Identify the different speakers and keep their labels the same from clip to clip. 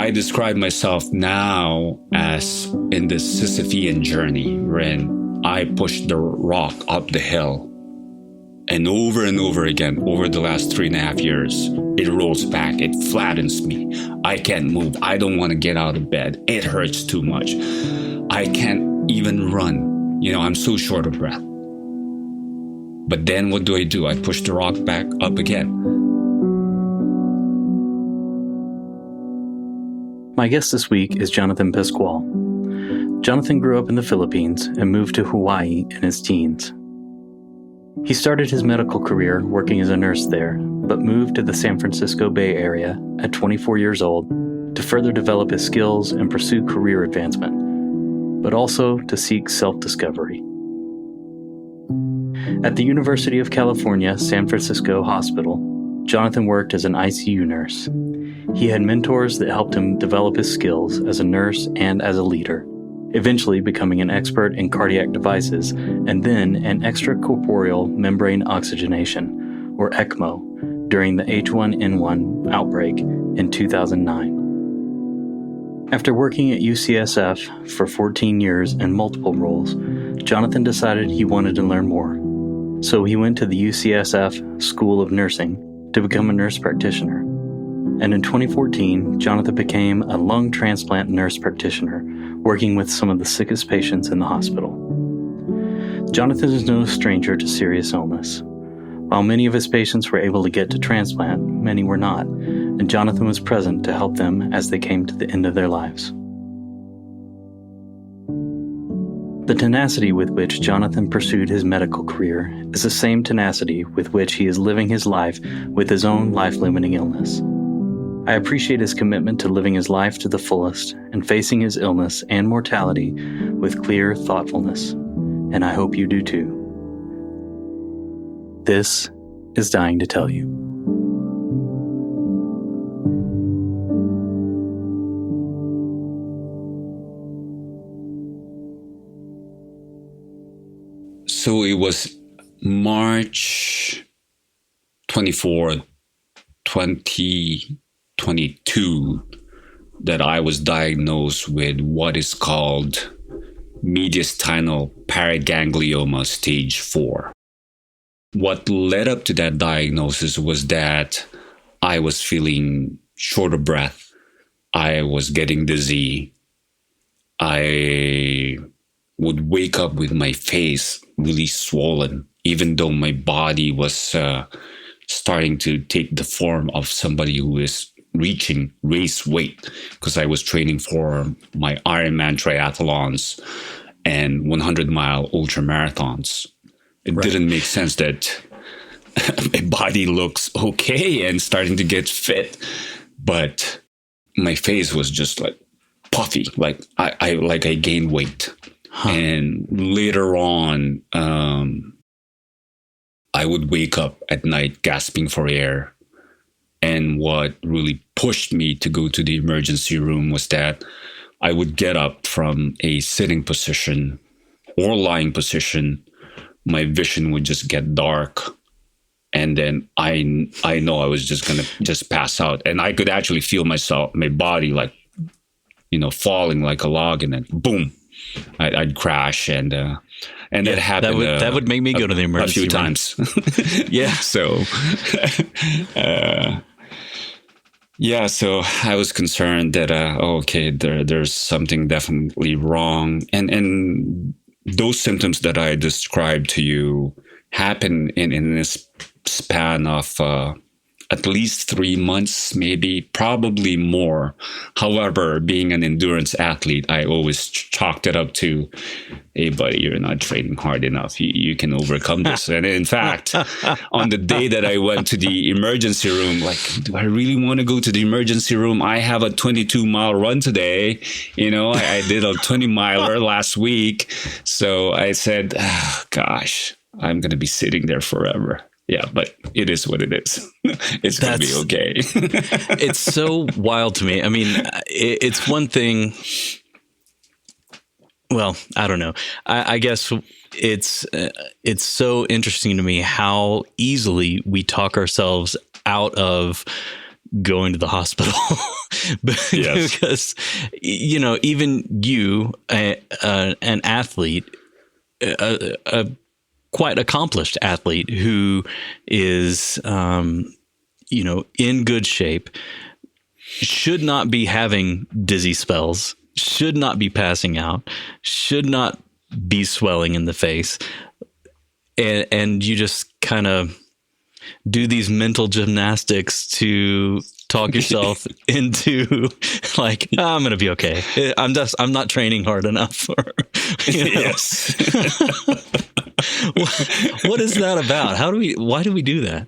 Speaker 1: I describe myself now as in the Sisyphean journey, wherein I pushed the rock up the hill. And over again, over the last 3.5 years, it rolls back, it flattens me. I can't move. I don't want to get out of bed. It hurts too much. I can't even run. I'm so short of breath. But then what do? I push the rock back up again.
Speaker 2: My guest this week is Jonathan Pascual. Jonathan grew up in the Philippines and moved to Hawaii in his teens. He started his medical career working as a nurse there, but moved to the San Francisco Bay Area at 24 years old to further develop his skills and pursue career advancement, but also to seek self-discovery. At the University of California, San Francisco Hospital, Jonathan worked as an ICU nurse. He had mentors that helped him develop his skills as a nurse and as a leader, eventually becoming an expert in cardiac devices and then an extracorporeal membrane oxygenation, or ECMO, during the H1N1 outbreak in 2009. After working at UCSF for 14 years in multiple roles, Jonathan decided he wanted to learn more. So he went to the UCSF School of Nursing to become a nurse practitioner. And in 2014, Jonathan became a lung transplant nurse practitioner, working with some of the sickest patients in the hospital. Jonathan is no stranger to serious illness. While many of his patients were able to get to transplant, many were not, and Jonathan was present to help them as they came to the end of their lives. The tenacity with which Jonathan pursued his medical career is the same tenacity with which he is living his life with his own life-limiting illness. I appreciate his commitment to living his life to the fullest and facing his illness and mortality with clear thoughtfulness, and I hope you do too. This is Dying to Tell You.
Speaker 1: So it was March 24th, 2022 that I was diagnosed with what is called mediastinal paraganglioma stage 4. What led up to that diagnosis was that I was feeling short of breath. I was getting dizzy. I would wake up with my face really swollen, even though my body was starting to take the form of somebody who is reaching race weight, because I was training for my Ironman triathlons and 100-mile ultra marathons. It didn't make sense that my body looks okay and starting to get fit, but my face was just like puffy, like I gained weight. And later on, I would wake up at night gasping for air. And what really pushed me to go to the emergency room was that I would get up from a sitting position or lying position. My vision would just get dark. And then I know I was just going to just pass out. And I could actually feel my body like, falling like a log, and then boom, I'd crash. And that happened.
Speaker 2: That would make me go to the emergency
Speaker 1: room a few times. Yeah. So, so I was concerned that, there's something definitely wrong. And those symptoms that I described to you happen in this span of at least 3 months, maybe, probably more. However, being an endurance athlete, I always chalked it up to, hey, buddy, you're not training hard enough. You can overcome this. And in fact, on the day that I went to the emergency room, like, do I really want to go to the emergency room? I have a 22-mile run today. I did a 20-miler last week. So I said, gosh, I'm going to be sitting there forever. Yeah, but it is what it is. It's going to be okay.
Speaker 2: It's so wild to me. I mean, it's one thing. Well, I don't know. I guess it's so interesting to me how easily we talk ourselves out of going to the hospital.
Speaker 1: Yes.
Speaker 2: Because, even you, an athlete, a quite accomplished athlete who is, in good shape, should not be having dizzy spells, should not be passing out, should not be swelling in the face. And you just kind of do these mental gymnastics to talk yourself into like, I'm going to be okay. I'm not training hard enough.
Speaker 1: Yes.
Speaker 2: What is that about? Why do we do that?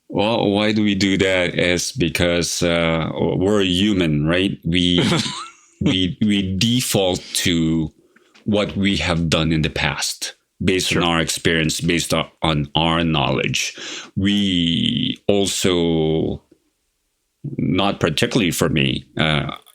Speaker 1: Well, why do we do that? Is because we're human, right? We default to what we have done in the past based on our experience, based on our knowledge. We also, not particularly for me,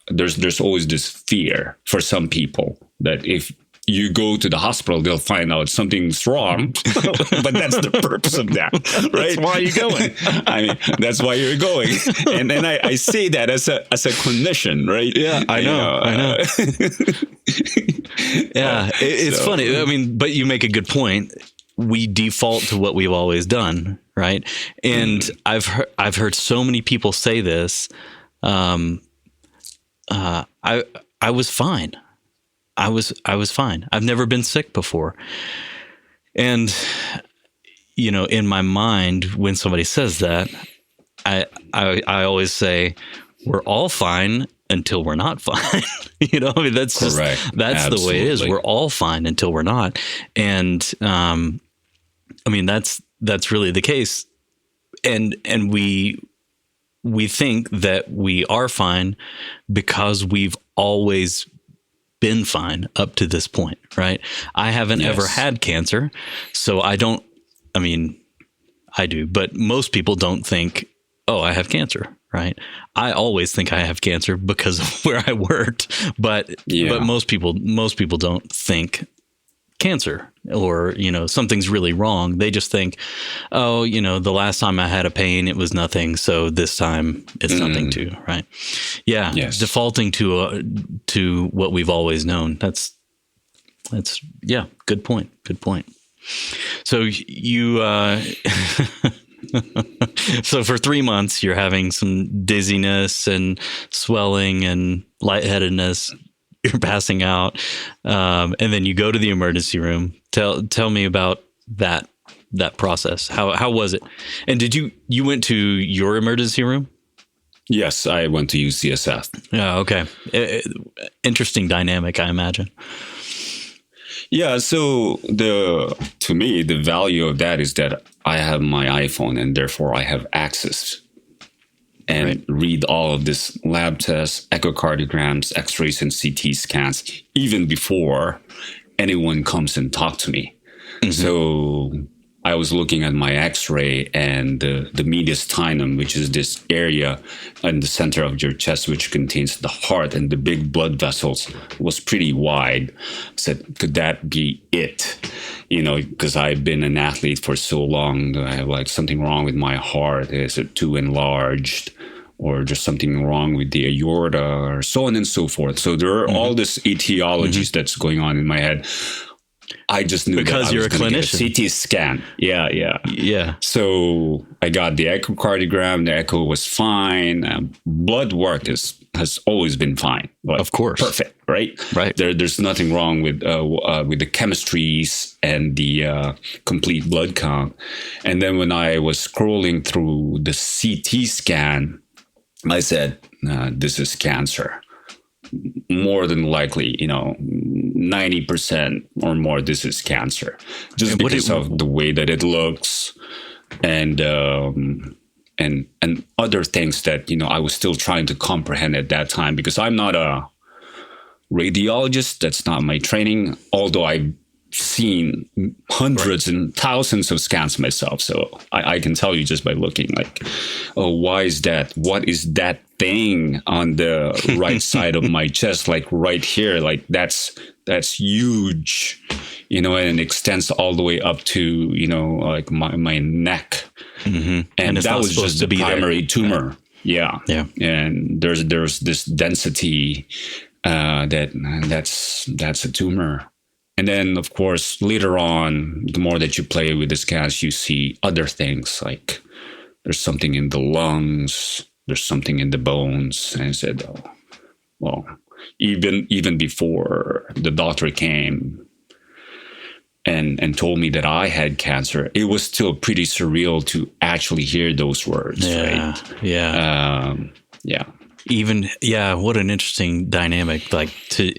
Speaker 1: there's always this fear for some people that if you go to the hospital, they'll find out something's wrong. But that's the purpose of that, right?
Speaker 2: That's why you're going.
Speaker 1: I mean, that's why you're going. And then I say that as a clinician, right?
Speaker 2: Yeah, I know. Yeah, it's funny. I mean, but you make a good point. We default to what we've always done, right? And I've heard so many people say this. I was fine. I was fine. I've never been sick before. And, in my mind, when somebody says that, I always say, we're all fine until we're not fine. I mean, that's just, that's Absolutely. The way it is. We're all fine until we're not. And, I mean, that's really the case. And we think that we are fine because we've always been fine up to this point, right? I haven't ever had cancer, so I do, but most people don't think, oh, I have cancer, right? I always think I have cancer because of where I worked, but most people don't think cancer or, something's really wrong. They just think, oh, the last time I had a pain, it was nothing. So this time it's nothing too, right? Yeah. Yes. Defaulting to what we've always known. That's good point. Good point. So you, so for 3 months, you're having some dizziness and swelling and lightheadedness. You're passing out, and then you go to the emergency room. Tell me about that process. How was it? And did you went to your emergency room?
Speaker 1: Yes, I went to UCSF.
Speaker 2: Yeah, okay. Interesting dynamic, I imagine.
Speaker 1: Yeah, so to me, the value of that is that I have my iPhone and therefore I have access and read all of this lab tests, echocardiograms, x-rays, and CT scans, even before anyone comes and talk to me. Mm-hmm. So I was looking at my x-ray and the mediastinum, which is this area in the center of your chest, which contains the heart and the big blood vessels, was pretty wide. I said, could that be it? Because I've been an athlete for so long. Do I have something wrong with my heart? Is it too enlarged? Or just something wrong with the aorta, or so on and so forth. So there are all these etiologies that's going on in my head. I just knew
Speaker 2: because you're a clinician.
Speaker 1: Get a CT scan. Yeah. So I got the echocardiogram. The echo was fine. Blood work has always been fine.
Speaker 2: Of course,
Speaker 1: perfect. Right. There's nothing wrong with the chemistries and the complete blood count. And then when I was scrolling through the CT scan, I said, "This is cancer." More than likely, 90% or more, this is cancer, just because of the way that it looks, and other things that I was still trying to comprehend at that time, because I'm not a radiologist. That's not my training. Although I've seen hundreds and thousands of scans myself, so I can tell you just by looking, oh, why is that? What is that thing on the right side of my chest, right here? That's huge, and it extends all the way up to my neck. And
Speaker 2: it's
Speaker 1: that
Speaker 2: not
Speaker 1: was
Speaker 2: supposed
Speaker 1: just
Speaker 2: to
Speaker 1: the
Speaker 2: be there.
Speaker 1: primary tumor. Yeah.
Speaker 2: Yeah.
Speaker 1: And there's this density that's a tumor. And then, of course, later on, the more that you play with the scans, you see other things like there's something in the lungs, there's something in the bones. And I said, oh, well, even before the doctor came and told me that I had cancer, it was still pretty surreal to actually hear those words, right?
Speaker 2: Yeah.
Speaker 1: Yeah.
Speaker 2: What an interesting dynamic. Like, to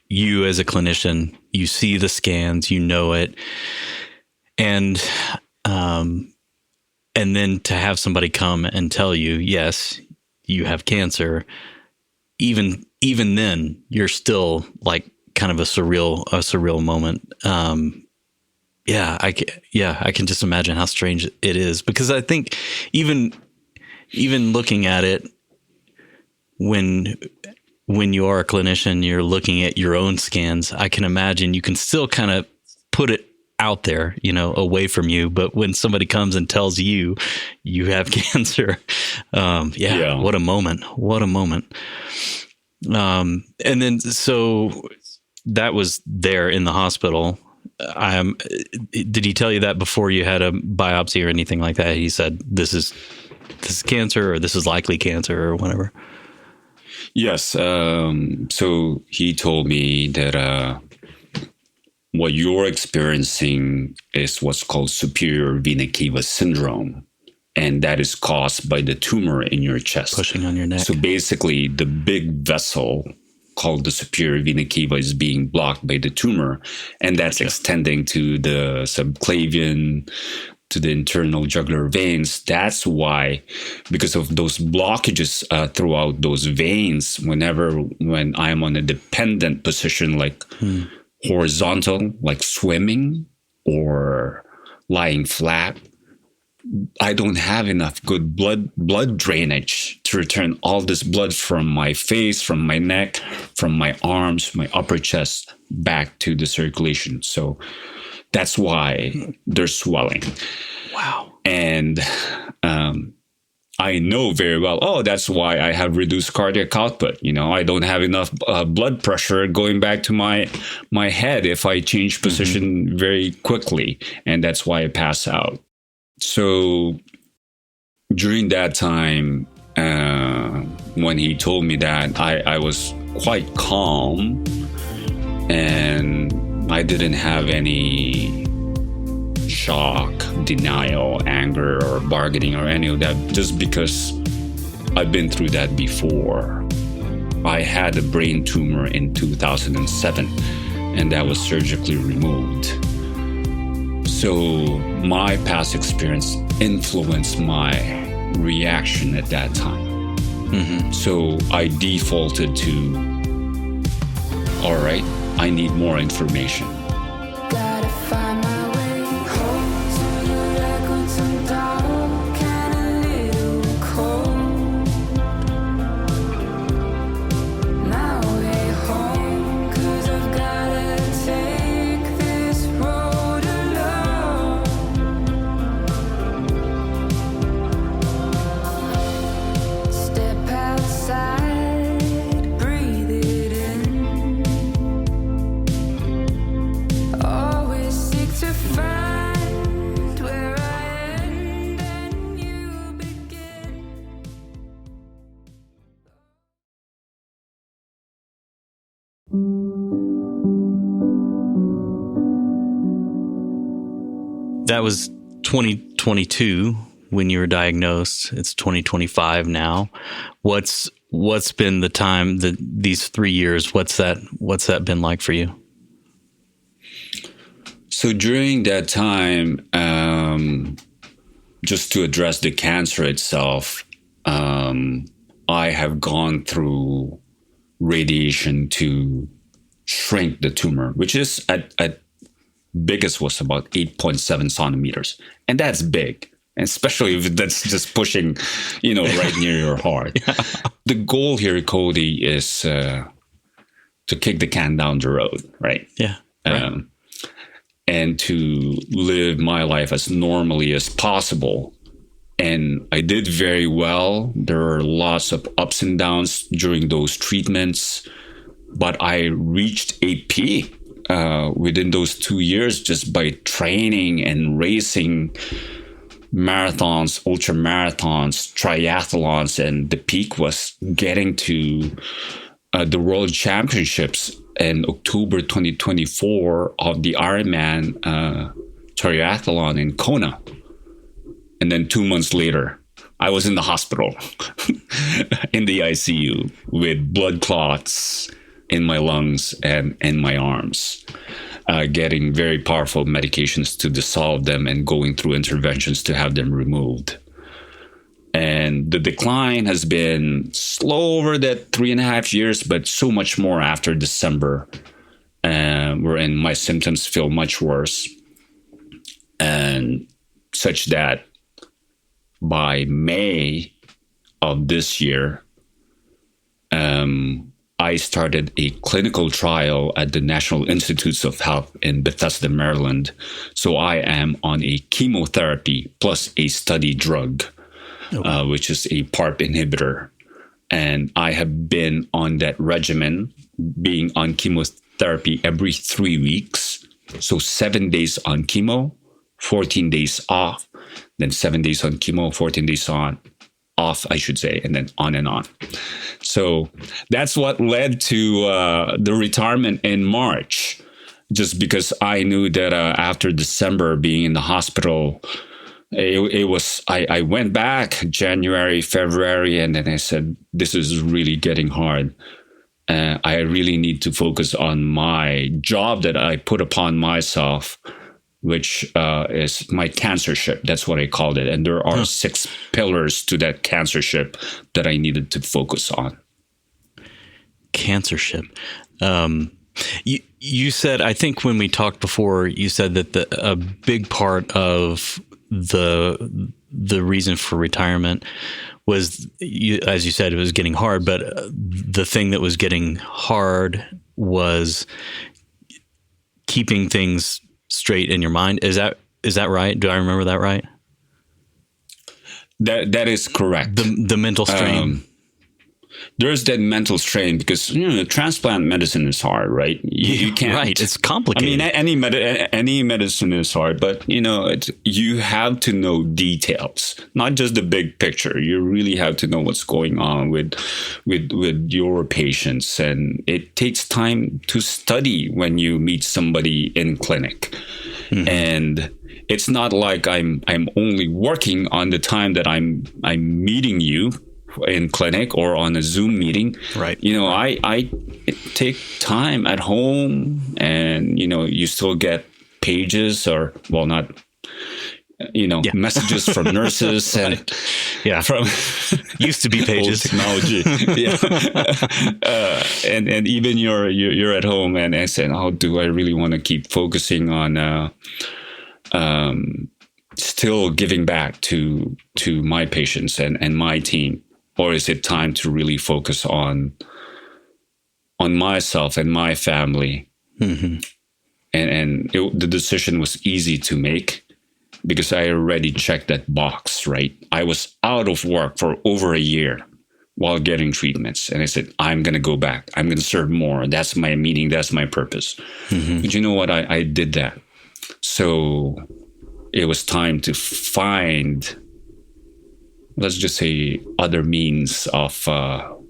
Speaker 2: you as a clinician, you see the scans, you know it. And then to have somebody come and tell you, yes, you have cancer, even then you're still like kind of a surreal moment. I can just imagine how strange it is, because I think even looking at it, when you are a clinician, you're looking at your own scans, I can imagine you can still kind of put it out there, away from you. But when somebody comes and tells you you have cancer, what a moment. And then, so that was there in the hospital. Did he tell you that before you had a biopsy or anything like that? He said, this is cancer, or this is likely cancer, or whatever.
Speaker 1: Yes. So he told me that what you're experiencing is what's called superior vena cava syndrome. And that is caused by the tumor in your chest.
Speaker 2: Pushing on your neck.
Speaker 1: So basically, the big vessel called the superior vena cava is being blocked by the tumor. And that's extending to the subclavian, to the internal jugular veins. That's why, because of those blockages throughout those veins, when I'm on a dependent position, like horizontal, like swimming or lying flat, I don't have enough good blood drainage to return all this blood from my face, from my neck, from my arms, my upper chest back to the circulation. So that's why there's swelling.
Speaker 2: Wow.
Speaker 1: And I know very well, that's why I have reduced cardiac output. I don't have enough blood pressure going back to my head if I change position very quickly. And that's why I pass out. So during that time, when he told me that, I was quite calm, and I didn't have any shock, denial, anger, or bargaining, or any of that, just because I've been through that before. I had a brain tumor in 2007, and that was surgically removed. So my past experience influenced my reaction at that time. So I defaulted to, all right, I need more information.
Speaker 3: Gotta find my way home to the lake on some dark and a little cold. My way home, 'cause I've gotta take this road alone. Step outside, breathe it in. Always seek to find where I end and you begin.
Speaker 2: That was 2022 when you were diagnosed. It's 2025 now. What's been the time, these 3 years? What's that been like for you?
Speaker 1: So during that time, just to address the cancer itself, I have gone through radiation to shrink the tumor, which is at biggest was about 8.7 centimeters. And that's big, and especially if that's just pushing, right near your heart. Yeah. The goal here, Cody, is to kick the can down the road, right?
Speaker 2: Yeah. Right.
Speaker 1: And to live my life as normally as possible and I did very well. There were lots of ups and downs during those treatments, but I reached a peak within those 2 years just by training and racing marathons, ultra marathons, triathlons, and the peak was getting to the World Championships in October 2024 of the Ironman triathlon in Kona. And then 2 months later, I was in the hospital in the ICU with blood clots in my lungs and in my arms, getting very powerful medications to dissolve them and going through interventions to have them removed. And the decline has been slow over that 3.5 years, but so much more after December, wherein my symptoms feel much worse, and such that by May of this year, I started a clinical trial at the National Institutes of Health in Bethesda, Maryland. So I am on a chemotherapy plus a study drug, which is a PARP inhibitor. And I have been on that regimen, being on chemotherapy every 3 weeks. So 7 days on chemo, 14 days off, then 7 days on chemo, 14 days off, I should say, and then on and on. So that's what led to the retirement in March, just because I knew that after December being in the hospital, I went back January, February, and then I said, this is really getting hard. I really need to focus on my job that I put upon myself, which is my cancer ship. That's what I called it. And there are 6 pillars to that cancer ship that I needed to focus on.
Speaker 2: Cancer ship. You said, I think when we talked before, you said that a big part of the reason for retirement was, as you said, it was getting hard. But the thing that was getting hard was keeping things straight in your mind. Is that right? Do I remember that right?
Speaker 1: That is correct.
Speaker 2: The mental strain.
Speaker 1: There's that mental strain because transplant medicine is hard, right? You can't.
Speaker 2: Right, it's complicated.
Speaker 1: I mean, any medicine is hard, but you have to know details, not just the big picture. You really have to know what's going on with your patients, and it takes time to study when you meet somebody in clinic, and it's not like I'm only working on the time that I'm meeting you in clinic or on a Zoom meeting. Right. I take time at home, and you still get pages or not messages from nurses and from
Speaker 2: used to be pages
Speaker 1: technology. And even you're at home and I said, oh, do I really want to keep focusing on still giving back to my patients and my team? Or is it time to really focus on myself and my family? Mm-hmm. And the decision was easy to make because I already checked that box, right? I was out of work for over a year while getting treatments. And I said, I'm going to go back. I'm going to serve more. That's my meaning. That's my purpose. Mm-hmm. But you know what? I did that. So it was time to find, let's just say, other means of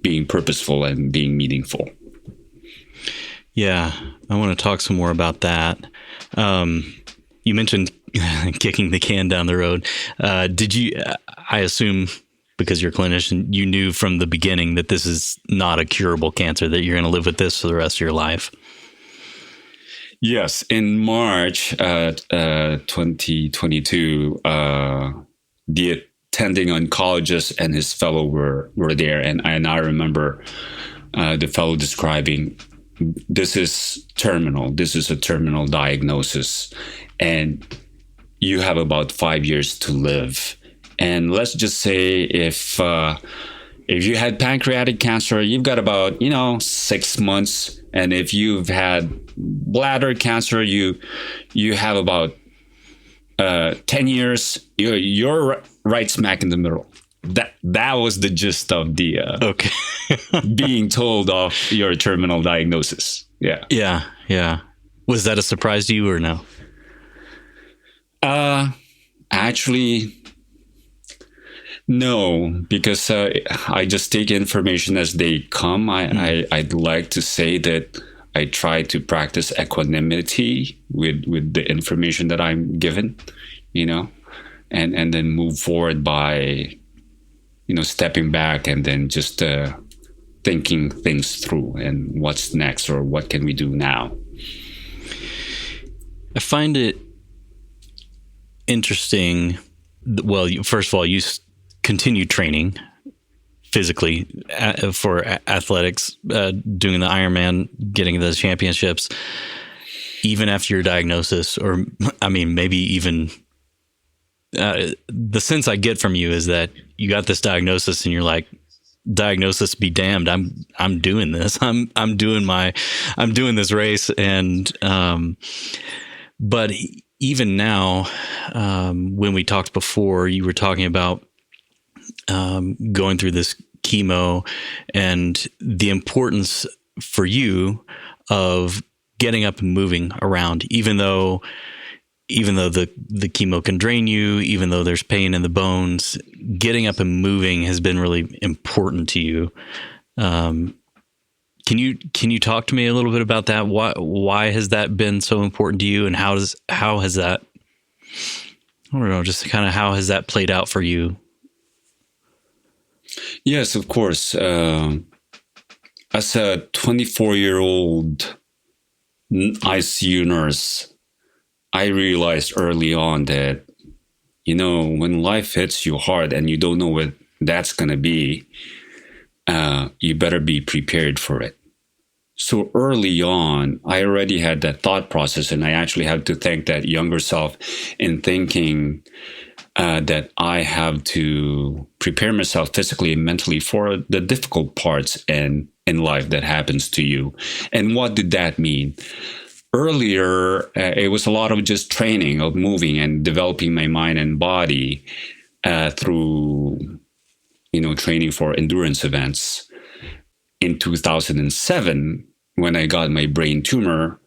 Speaker 1: being purposeful and being meaningful.
Speaker 2: Yeah, I want to talk some more about that. You mentioned kicking the can down the road. Did you, I assume, because you're a clinician, you knew from the beginning that this is not a curable cancer, that you're going to live with this for the rest of your life?
Speaker 1: Yes. In March 2022, the attending oncologist and his fellow were there. And I remember the fellow describing, this is terminal. This is a terminal diagnosis. And you have about 5 years to live. And let's just say if you had pancreatic cancer, you've got about 6 months, and if you've had bladder cancer, you have about 10 years. Your right smack in the middle. That was the gist of the
Speaker 2: Okay.
Speaker 1: being told of your terminal diagnosis. Yeah.
Speaker 2: Yeah. Was that a surprise to you or no?
Speaker 1: Actually, no, because I just take information as they come. I'd like to say that I try to practice equanimity with the information that I'm given, and then move forward by, stepping back and then just thinking things through and what's next or what can we do now.
Speaker 2: I find it interesting. Well, first of all, you continue training physically for athletics, doing the Ironman, getting those championships, even after your diagnosis, or maybe even the sense I get from you is that you got this diagnosis and you're like, diagnosis be damned, I'm doing this. I'm doing this race. And but even now, when we talked before, you were talking about going through this chemo and the importance for you of getting up and moving around, even though the chemo can drain you, even though there's pain in the bones, getting up and moving has been really important to you. Can you talk to me a little bit about that? Why has that been so important to you, and how has that, I don't know, just kind of how has that played out for you?
Speaker 1: Yes, of course. As a 24-year-old ICU nurse, I realized early on that, when life hits you hard and you don't know what that's going to be, you better be prepared for it. So early on, I already had that thought process, and I actually had to thank that younger self in thinking that I have to prepare myself physically and mentally for the difficult parts in life that happens to you. And what did that mean? Earlier, it was a lot of just training, of moving and developing my mind and body through, training for endurance events. In 2007, when I got my brain tumor,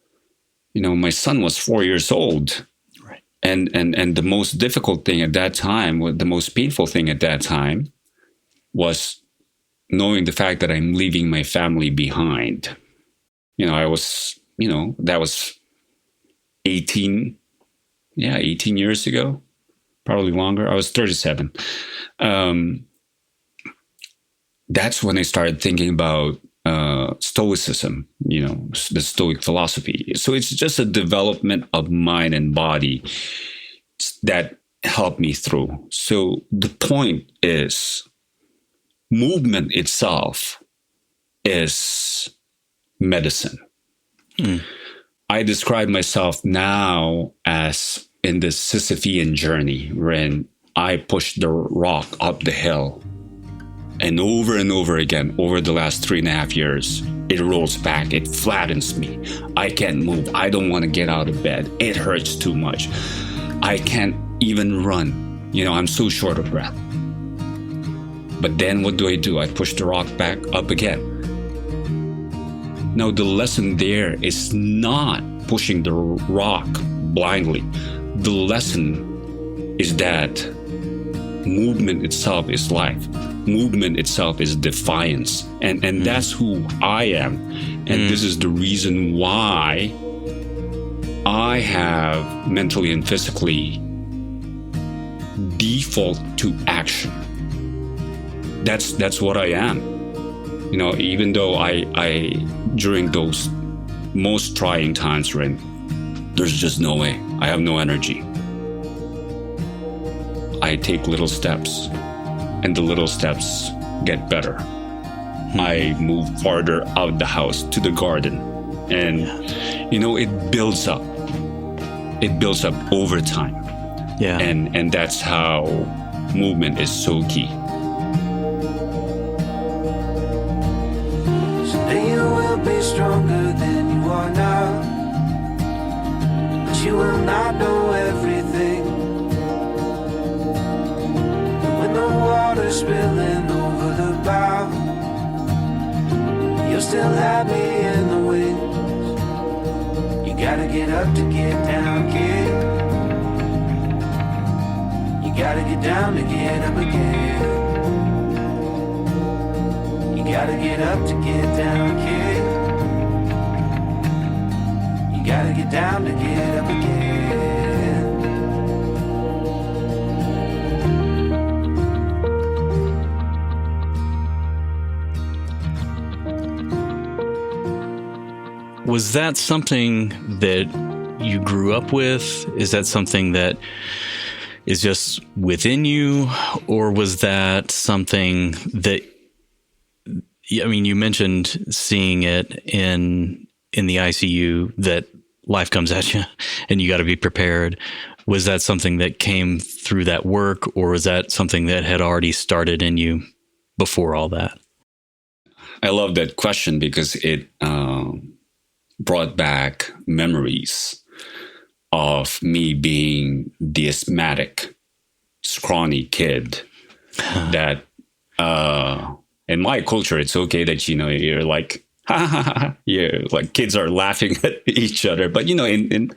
Speaker 1: my son was 4 years old.
Speaker 2: Right.
Speaker 1: And the most difficult thing at that time, the most painful thing at that time, was knowing the fact that I'm leaving my family behind. I was, that was 18 years ago, probably longer. I was 37. That's when I started thinking about stoicism, the stoic philosophy. So it's just a development of mind and body that helped me through. So the point is, movement itself is medicine. I describe myself now as in this Sisyphean journey wherein I pushed the rock up the hill. And over again, over the last 3.5 years, it rolls back. It flattens me. I can't move. I don't want to get out of bed. It hurts too much. I can't even run. I'm so short of breath. But then what do? I push the rock back up again. Now, the lesson there is not pushing the rock blindly. The lesson is that movement itself is life. Movement itself is defiance. And that's who I am. And this is the reason why I have mentally and physically default to action. That's what I am. Even though I during those most trying times, there's just no way. I have no energy. I take little steps, and the little steps get better. I move farther out the house to the garden, and it builds up. It builds up over time.
Speaker 2: Yeah.
Speaker 1: And that's how movement is so key.
Speaker 4: Someday you will be stronger than you are now, but you will not know everything. water spilling over the bow. You're still happy in the wind. You gotta get up to get down, kid. You gotta get down to get up again. You gotta get up to get down, kid. You gotta get down to get up again.
Speaker 2: Was that something that you grew up with? Is that something that is just within you? Or was that something that, I mean, you mentioned seeing it in the ICU, that life comes at you and you got to be prepared. Was that something that came through that work, or was that something that had already started in you before all that?
Speaker 1: I love that question because it brought back memories of me being the asthmatic, scrawny kid that in my culture, it's okay that, you're like, ha ha ha, yeah, like kids are laughing at each other, but in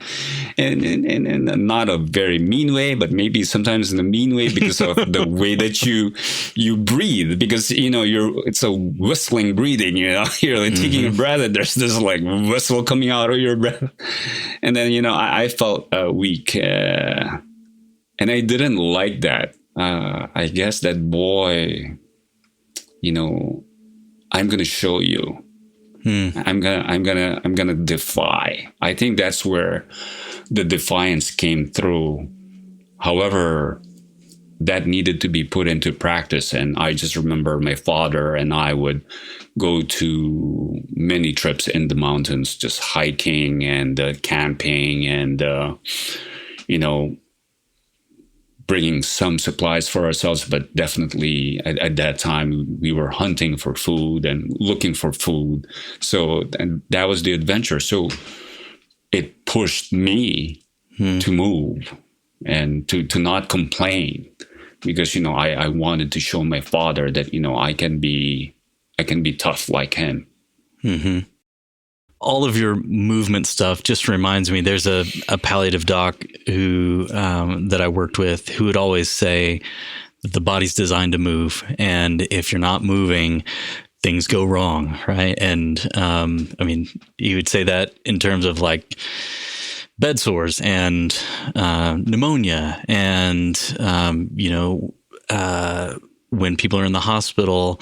Speaker 1: not a very mean way, but maybe sometimes in a mean way because of the way that you breathe, because it's a whistling breathing, you're like taking a breath and there's this like whistle coming out of your breath, and then I felt weak, and I didn't like that. I guess that boy, I'm gonna show you. I'm gonna defy. I think that's where the defiance came through. However, that needed to be put into practice. And I just remember my father and I would go to many trips in the mountains, just hiking and camping and, bringing some supplies for ourselves, but definitely at that time we were hunting for food and looking for food. So and that was the adventure. So it pushed me to move and to not complain, because I wanted to show my father that I can be tough like him.
Speaker 2: Mm-hmm. All of your movement stuff just reminds me, there's a palliative doc who that I worked with who would always say that the body's designed to move, and if you're not moving, things go wrong, right? And he would say that in terms of like bed sores and pneumonia, and when people are in the hospital,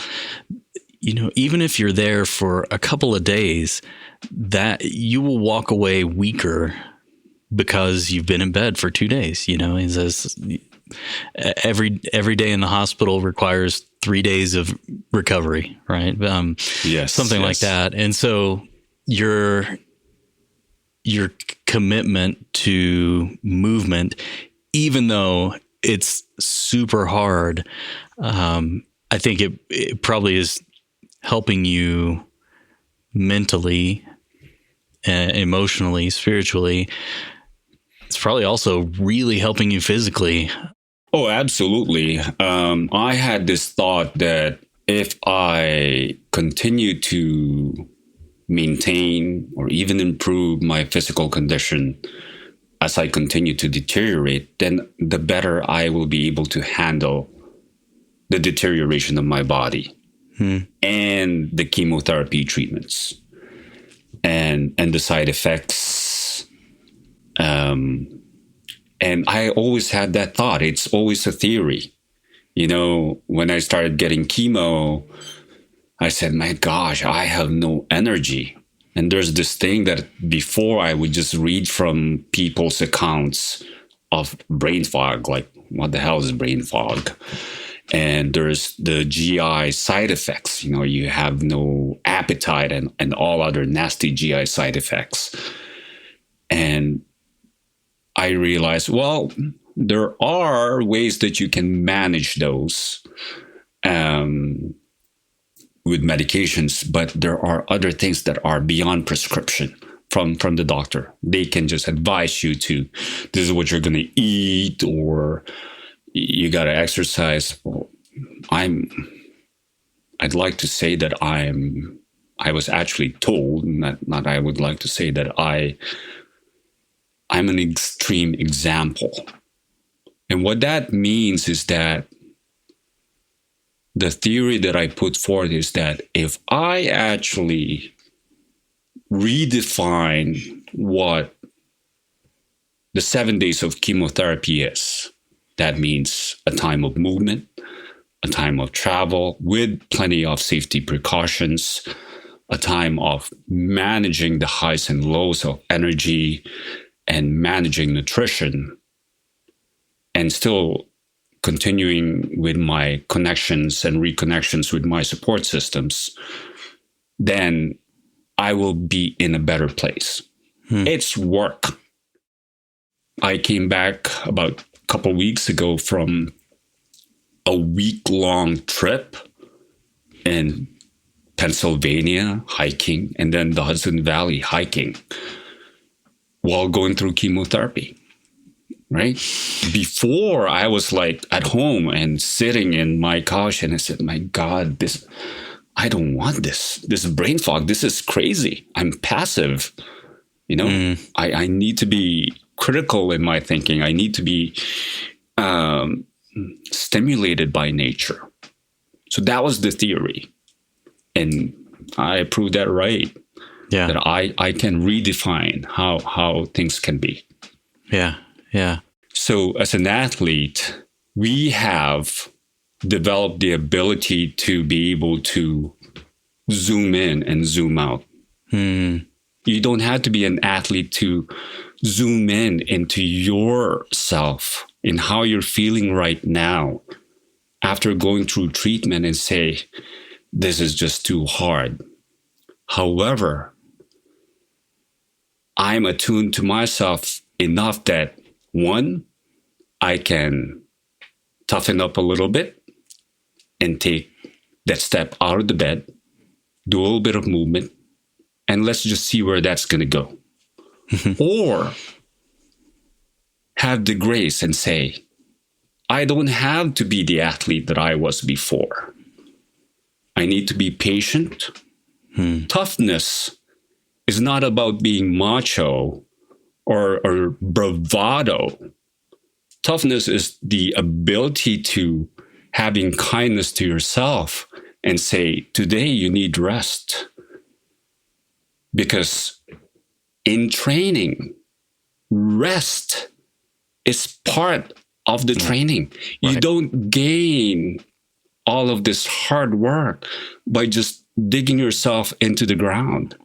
Speaker 2: even if you're there for a couple of days, that you will walk away weaker because you've been in bed for 2 days. He says every day in the hospital requires 3 days of recovery, right?
Speaker 1: Yes,
Speaker 2: something like that. And so your commitment to movement, even though it's super hard, I think it probably is helping you mentally, emotionally, spiritually. It's probably also really helping you physically.
Speaker 1: Oh, absolutely. I had this thought that if I continue to maintain or even improve my physical condition as I continue to deteriorate, then the better I will be able to handle the deterioration of my body and the chemotherapy treatments and the side effects. And I always had that thought. It's always a theory. When I started getting chemo, I said, my gosh, I have no energy. And there's this thing that before I would just read from people's accounts of brain fog, like what the hell is brain fog? And there's the GI side effects. You have no appetite and all other nasty GI side effects. And I realized, well, there are ways that you can manage those with medications, but there are other things that are beyond prescription from the doctor. They can just advise you to, this is what you're going to eat, or you got to exercise. Well, I'd like to say that I was actually told, not I would like to say that I'm an extreme example. And what that means is that the theory that I put forth is that if I actually redefine what the 7 days of chemotherapy is, that means a time of movement, a time of travel with plenty of safety precautions, a time of managing the highs and lows of energy and managing nutrition, and still continuing with my connections and reconnections with my support systems, then I will be in a better place. It's work. I came back about a couple weeks ago from a week-long trip in Pennsylvania hiking, and then the Hudson Valley hiking while going through chemotherapy, right? Before, I was like at home and sitting in my couch, and I said, my God, I don't want this brain fog. This is crazy. I'm passive. I need to be critical in my thinking. I need to be stimulated by nature. So that was the theory. And I proved that right. Yeah. That I can redefine how things can be.
Speaker 2: Yeah. Yeah.
Speaker 1: So as an athlete, we have developed the ability to be able to zoom in and zoom out. You don't have to be an athlete to zoom in into yourself and how you're feeling right now after going through treatment and say, this is just too hard. However, I'm attuned to myself enough that, one, I can toughen up a little bit and take that step out of the bed, do a little bit of movement, and let's just see where that's going to go. Or have the grace and say, I don't have to be the athlete that I was before. I need to be patient. Toughness is not about being macho or bravado. Toughness is the ability to having kindness to yourself and say, today you need rest. Because in training, rest is part of the training. Right. You don't gain all of this hard work by just digging yourself into the ground.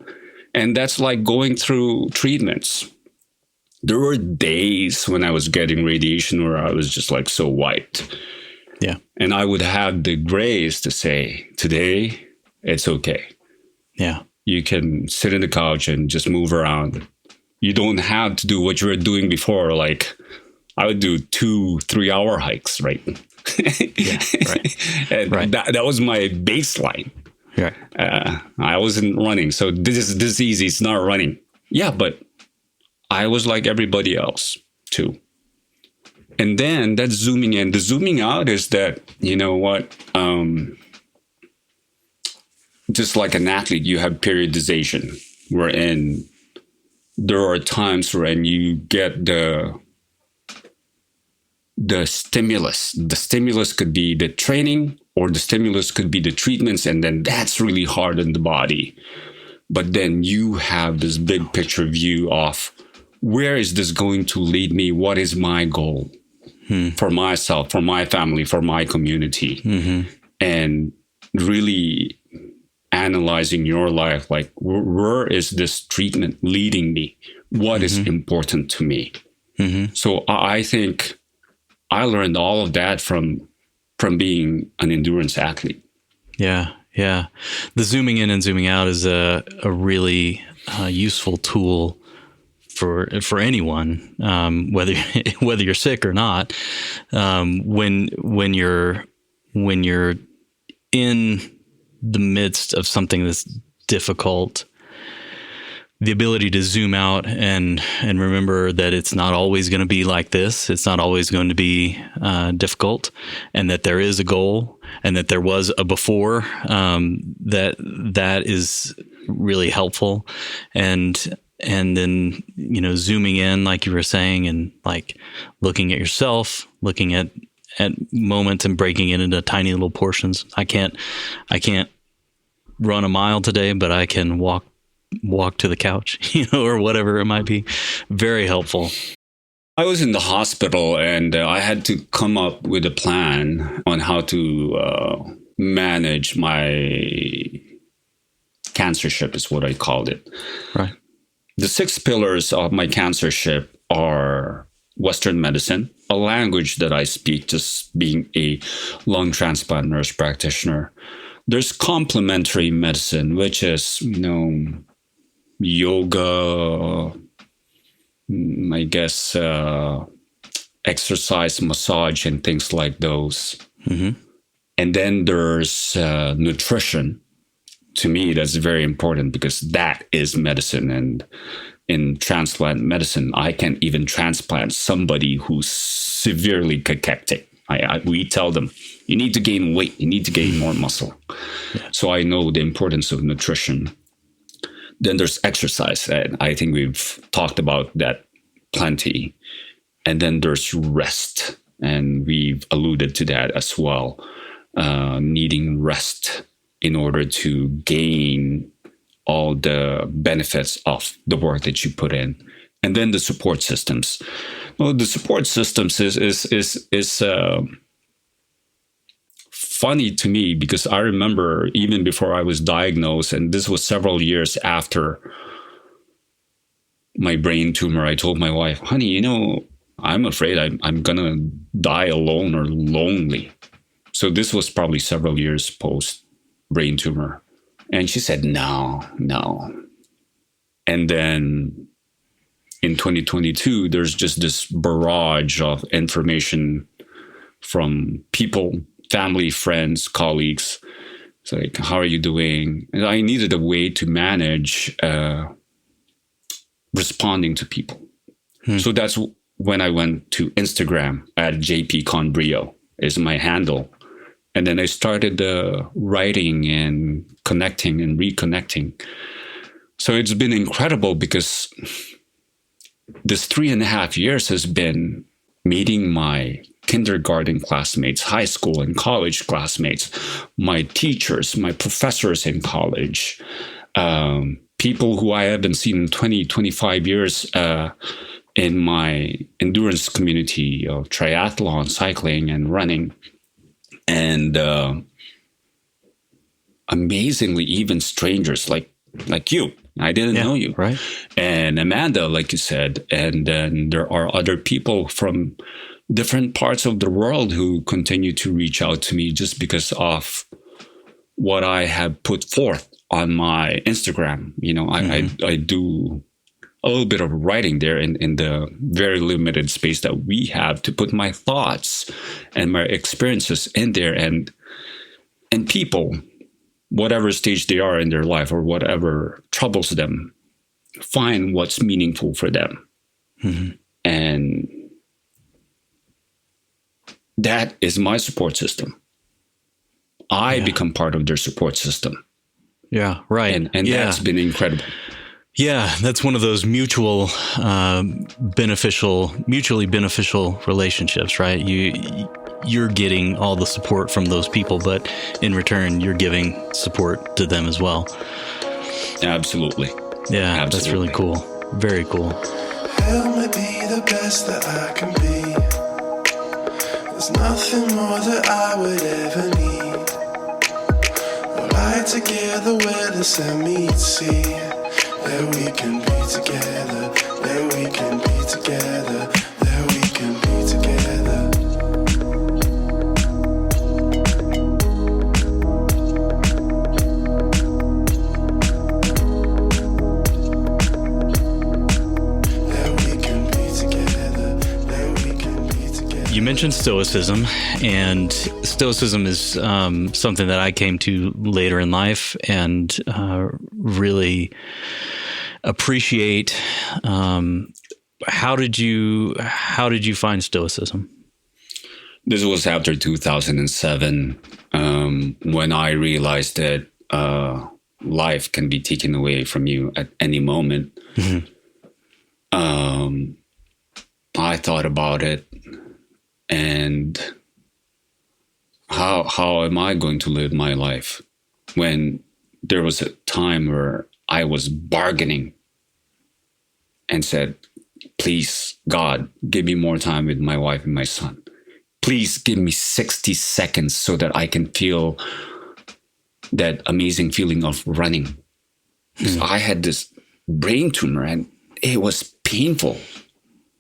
Speaker 1: And that's like going through treatments. There were days when I was getting radiation where I was just like so wiped.
Speaker 2: Yeah.
Speaker 1: And I would have the grace to say, today, it's okay.
Speaker 2: Yeah.
Speaker 1: You can sit in the couch and just move around. You don't have to do what you were doing before. Like I would do 2-3 hour hikes, right?
Speaker 2: Yeah, right.
Speaker 1: And
Speaker 2: right.
Speaker 1: That was my baseline.
Speaker 2: Right.
Speaker 1: I wasn't running. So this is easy. It's not running. Yeah, but I was like everybody else too. And then that's zooming in. The zooming out is that, you know what? Just like an athlete, you have periodization wherein there are times when you get the stimulus. The stimulus could be the training or the stimulus could be the treatments. And then that's really hard on the body. But then you have this big picture view of where is this going to lead me? What is my goal for myself, for my family, for my community? And really analyzing your life, like where is this treatment leading me? What is important to me? So I think I learned all of that from being an endurance athlete.
Speaker 2: Yeah. Yeah. The zooming in and zooming out is a really useful tool for anyone, whether you're sick or not. When you're in the midst of something that's difficult, the ability to zoom out and remember that it's not always going to be like this. It's not always going to be difficult, and that there is a goal, and that there was a before, that is really helpful. And then, zooming in, like you were saying, and like looking at yourself, looking at moments and breaking it into tiny little portions. I can't run a mile today, but I can walk to the couch, or whatever it might be. Very helpful.
Speaker 1: I was in the hospital, and I had to come up with a plan on how to manage my cancership, is what I called it.
Speaker 2: Right.
Speaker 1: The 6 pillars of my cancership are Western medicine, a language that I speak, just being a lung transplant nurse practitioner. There's complementary medicine, which is, yoga, I guess, exercise, massage, and things like those.
Speaker 2: Mm-hmm.
Speaker 1: And then there's nutrition. To me, that's very important because that is medicine. And in transplant medicine, I can even transplant somebody who's severely cachectic. We tell them, you need to gain weight, you need to gain more muscle. Yeah. So I know the importance of nutrition. Then there's exercise, and I think we've talked about that plenty. And then there's rest, and we've alluded to that as well. Needing rest in order to gain all the benefits of the work that you put in. And then the support systems. Well, the support systems is funny to me, because I remember even before I was diagnosed, and this was several years after my brain tumor, I told my wife, honey, I'm afraid I'm going to die alone or lonely. So this was probably several years post brain tumor. And she said, no. And then in 2022, there's just this barrage of information from people, family, friends, colleagues. It's like, how are you doing? And I needed a way to manage responding to people. So that's when I went to Instagram at JP Conbrio is my handle. And then I started writing and connecting and reconnecting. So it's been incredible, because this 3.5 years has been meeting my kindergarten classmates, high school and college classmates, my teachers, my professors in college, people who I haven't seen in 20, 25 years in my endurance community of triathlon, cycling, and running. And amazingly, even strangers like you. I didn't know you.
Speaker 2: Right.
Speaker 1: And Amanda, like you said. And then there are other people from different parts of the world who continue to reach out to me just because of what I have put forth on my Instagram. I do a little bit of writing there in the very limited space that we have to put my thoughts and my experiences in there, and people, whatever stage they are in their life or whatever troubles them, find what's meaningful for them. Mm-hmm. And that is my support system. I become part of their support system.
Speaker 2: Yeah, right.
Speaker 1: And that's been incredible.
Speaker 2: Yeah, that's one of those mutually beneficial relationships, right? You're getting all the support from those people, but in return, you're giving support to them as well.
Speaker 1: Absolutely.
Speaker 2: Yeah, absolutely. That's really cool. Very cool.
Speaker 5: Help me be the best that I can be. There's nothing more that I would ever need. We'll lie together where the sun meets sea. There we can be together, there we can be together, there we can be together. There we can be together, there we can be together.
Speaker 2: You mentioned stoicism, and stoicism is something that I came to later in life and really appreciate. How did you find stoicism?
Speaker 1: This was after 2007, when I realized that life can be taken away from you at any moment.
Speaker 2: Mm-hmm.
Speaker 1: I thought about it, and how am I going to live my life when there was a time where I was bargaining and said, please, God, give me more time with my wife and my son. Please give me 60 seconds so that I can feel that amazing feeling of running. Because I had this brain tumor and it was painful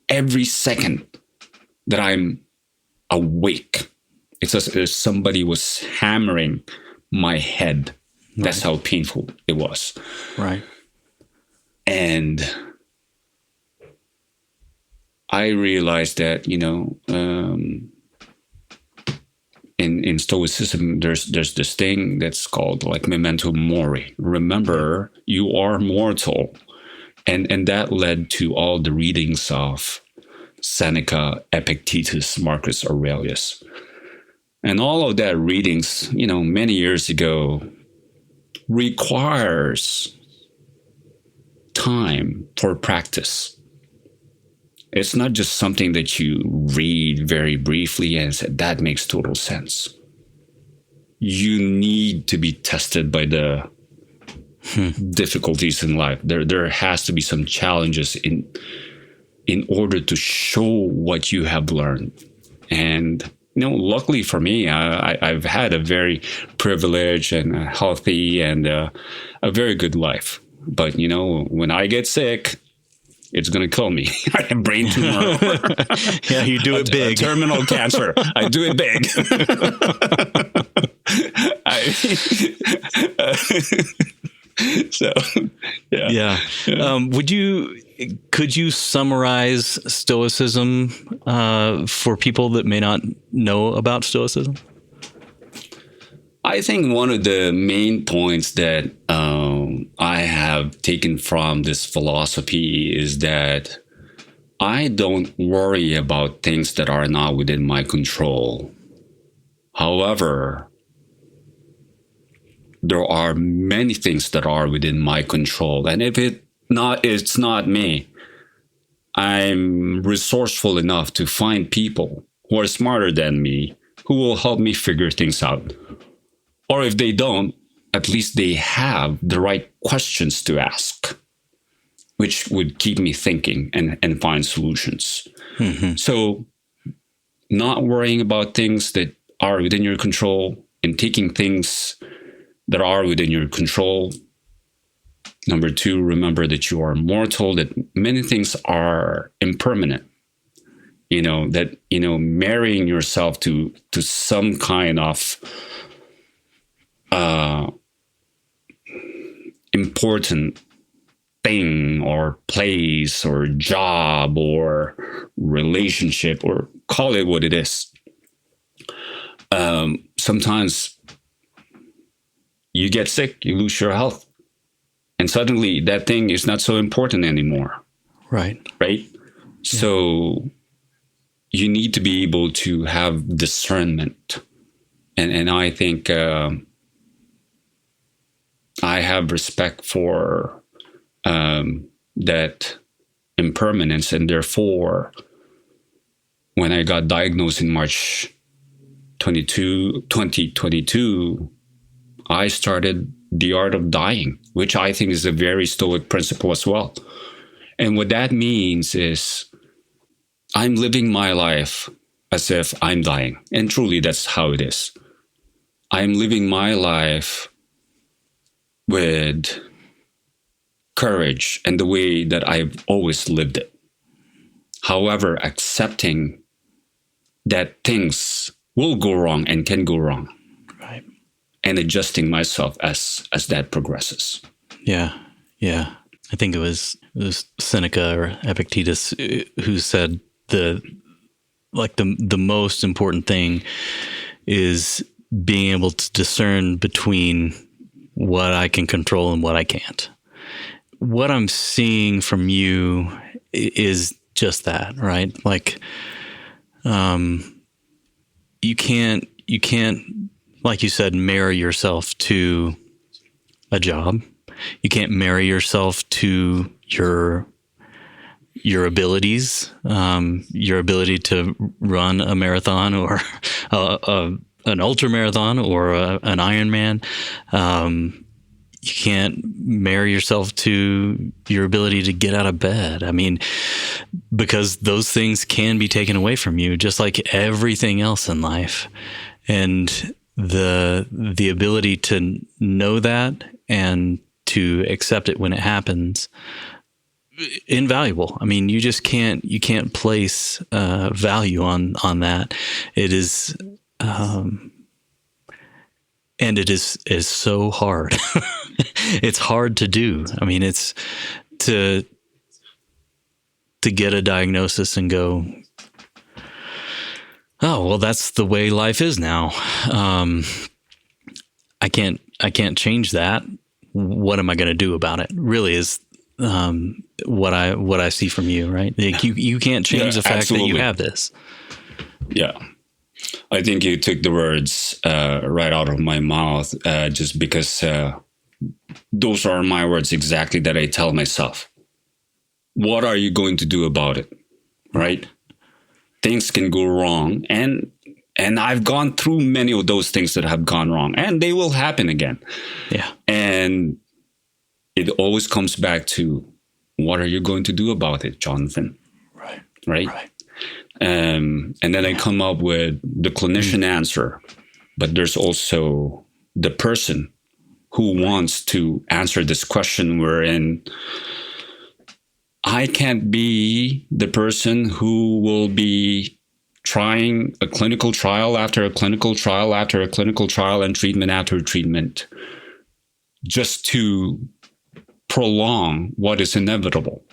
Speaker 1: every second that I'm awake. It's as if somebody was hammering my head. That's how painful it was.
Speaker 2: Right.
Speaker 1: And I realized that, in Stoicism, there's this thing that's called like memento mori. Remember, you are mortal. And that led to all the readings of Seneca, Epictetus, Marcus Aurelius. And all of that readings, many years ago, requires time for practice. It's not just something that you read very briefly and say, that makes total sense. You need to be tested by the difficulties in life. There has to be some challenges in order to show what you have learned. And luckily for me, I've had a very privileged and healthy and a very good life. But when I get sick, it's going to kill me. I have brain tumor.
Speaker 2: Yeah, you do it big.
Speaker 1: Terminal cancer. I do it big. So, yeah.
Speaker 2: Could you summarize Stoicism for people that may not know about Stoicism?
Speaker 1: I think one of the main points that I have taken from this philosophy is that I don't worry about things that are not within my control. However, there are many things that are within my control. And if it's not me, I'm resourceful enough to find people who are smarter than me who will help me figure things out. Or if they don't, at least they have the right questions to ask, which would keep me thinking and find solutions. Mm-hmm. So not worrying about things that are within your control and taking things that are within your control. Number 2, remember that you are mortal, that many things are impermanent. Marrying yourself to some kind of important thing or place or job or relationship, or call it what it is. Sometimes you get sick, you lose your health, and suddenly that thing is not so important anymore.
Speaker 2: Right.
Speaker 1: Yeah. So you need to be able to have discernment. And I think I have respect for that impermanence. And therefore, when I got diagnosed in March 2022, I started The Art of Dying, which I think is a very Stoic principle as well. And what that means is I'm living my life as if I'm dying. And truly, that's how it is. I'm living my life with courage and the way that I've always lived it. However, accepting that things will go wrong and can go wrong.
Speaker 2: Right.
Speaker 1: And adjusting myself as that progresses.
Speaker 2: Yeah. I think it was Seneca or Epictetus who said the most important thing is being able to discern between what I can control and what I can't. What I'm seeing from you is just that, right? Like, you can't, like you said, marry yourself to a job. You can't marry yourself to your abilities, your ability to run a marathon or an ultra marathon or an Ironman. You can't marry yourself to your ability to get out of bed. I mean, because those things can be taken away from you, just like everything else in life. And the ability to know that and to accept it when it happens, invaluable. I mean, you can't place value on that. It is, and it is so hard. It's hard to do. I mean, it's to get a diagnosis and go, oh, well, that's the way life is now. I can't change that. What am I going to do about it? Really is what I see from you, right? Like you can't change the fact
Speaker 1: absolutely.
Speaker 2: that you have this.
Speaker 1: Yeah. I think you took the words right out of my mouth, just because those are my words exactly that I tell myself. What are you going to do about it? Right? Things can go wrong. And I've gone through many of those things that have gone wrong, and they will happen again. Yeah. And it always comes back to, what are you going to do about it, Jonathan? Right. And then I come up with the clinician answer, but there's also the person who wants to answer this question, wherein I can't be the person who will be trying a clinical trial after a clinical trial after a clinical trial and treatment after treatment just to prolong what is inevitable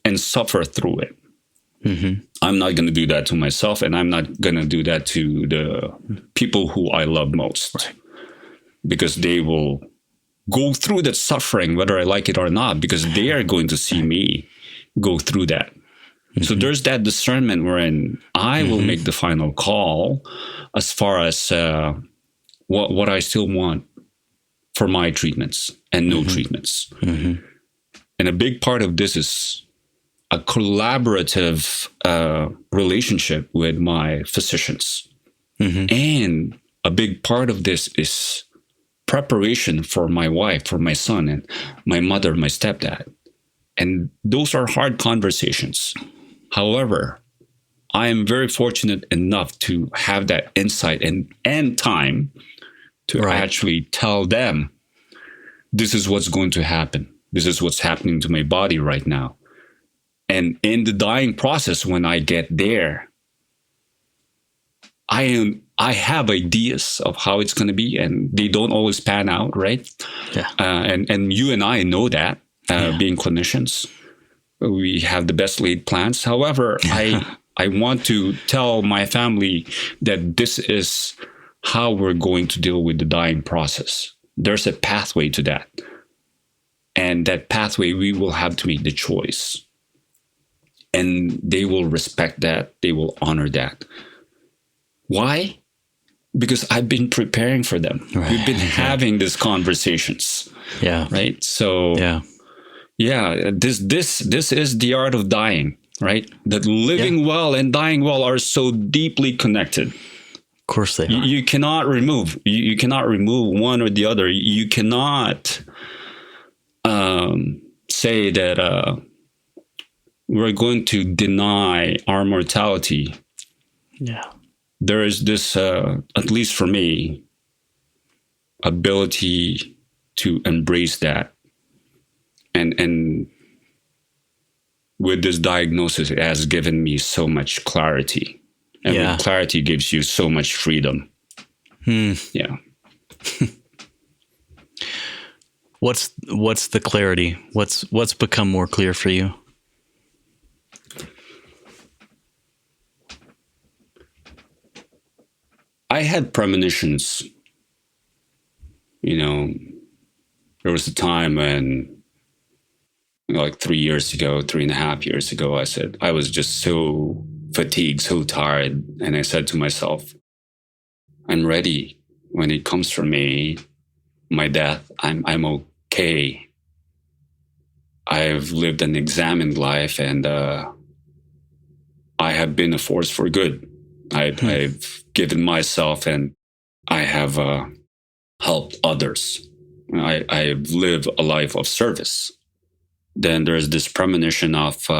Speaker 1: and suffer through it. Mm-hmm. I'm not going to do that to myself, and I'm not going to do that to the people who I love most, because they will go through that suffering, whether I like it or not, because they are going to see me go through that. Mm-hmm. So there's that discernment wherein I will make the final call as far as what I still want for my treatments and no treatments. Mm-hmm. And a big part of this is a collaborative relationship with my physicians. Mm-hmm. And a big part of this is preparation for my wife, for my son, and my mother, my stepdad. And those are hard conversations. However, I am very fortunate enough to have that insight and time to actually tell them, this is what's going to happen. This is what's happening to my body right now. And in the dying process, when I get there, I have ideas of how it's going to be, and they don't always pan out, right? Yeah. And you and I know that, being clinicians, we have the best laid plans. However, I want to tell my family that this is how we're going to deal with the dying process. There's a pathway to that. And that pathway, we will have to make the choice. And they will respect that. They will honor that. Why? Because I've been preparing for them. Right. We've been having these conversations. Yeah. Right. So this is the art of dying, right? That living well and dying well are so deeply connected.
Speaker 2: Of course they are.
Speaker 1: You cannot remove. You cannot remove one or the other. You cannot say that we're going to deny our mortality. Yeah. There is this, at least for me, ability to embrace that. And with this diagnosis, it has given me so much clarity. And with clarity gives you so much freedom. Yeah.
Speaker 2: What's the clarity? What's become more clear for you?
Speaker 1: I had premonitions. You know, there was a time when, like 3.5 years ago, I said, I was just so fatigued, so tired. And I said to myself, I'm ready. When it comes for me, my death, I'm okay. I've lived an examined life, and I have been a force for good. I've given myself, and I have helped others. I've lived a life of service. Then there's this premonition of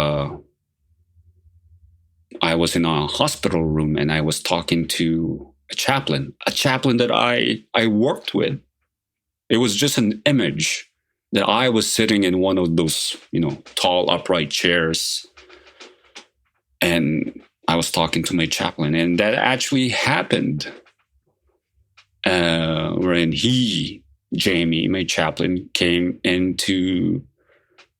Speaker 1: I was in a hospital room, and I was talking to a chaplain that I worked with. It was just an image that I was sitting in one of those, tall upright chairs, and I was talking to my chaplain, and that actually happened. When Jamie, my chaplain, came into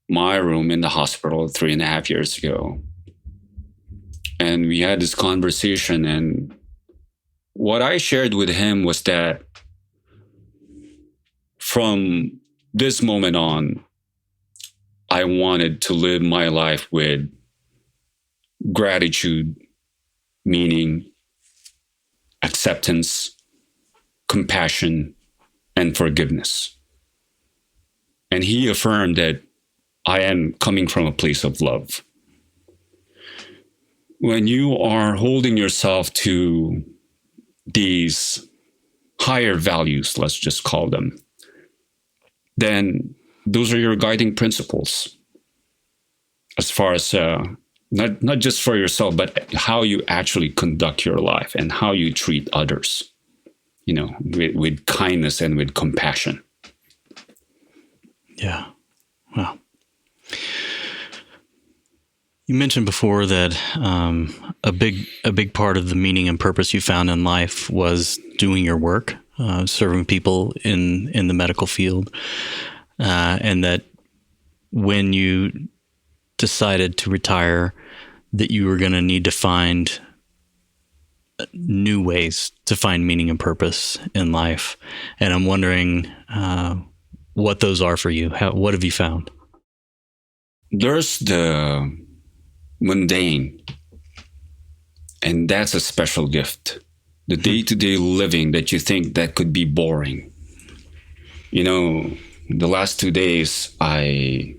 Speaker 1: my room in the hospital 3.5 years ago. And we had this conversation, and what I shared with him was that from this moment on, I wanted to live my life with gratitude, meaning acceptance, compassion, and forgiveness. And he affirmed that I am coming from a place of love. When you are holding yourself to these higher values, let's just call them, then those are your guiding principles as far as not just for yourself, but how you actually conduct your life and how you treat others, with kindness and with compassion.
Speaker 2: Yeah. Wow. You mentioned before that a big part of the meaning and purpose you found in life was doing your work, serving people in the medical field, and that when you decided to retire, that you were going to need to find new ways to find meaning and purpose in life. And I'm wondering what those are for you. What have you found?
Speaker 1: There's the mundane, and that's a special gift. The day-to-day living that you think that could be boring. The last 2 days, I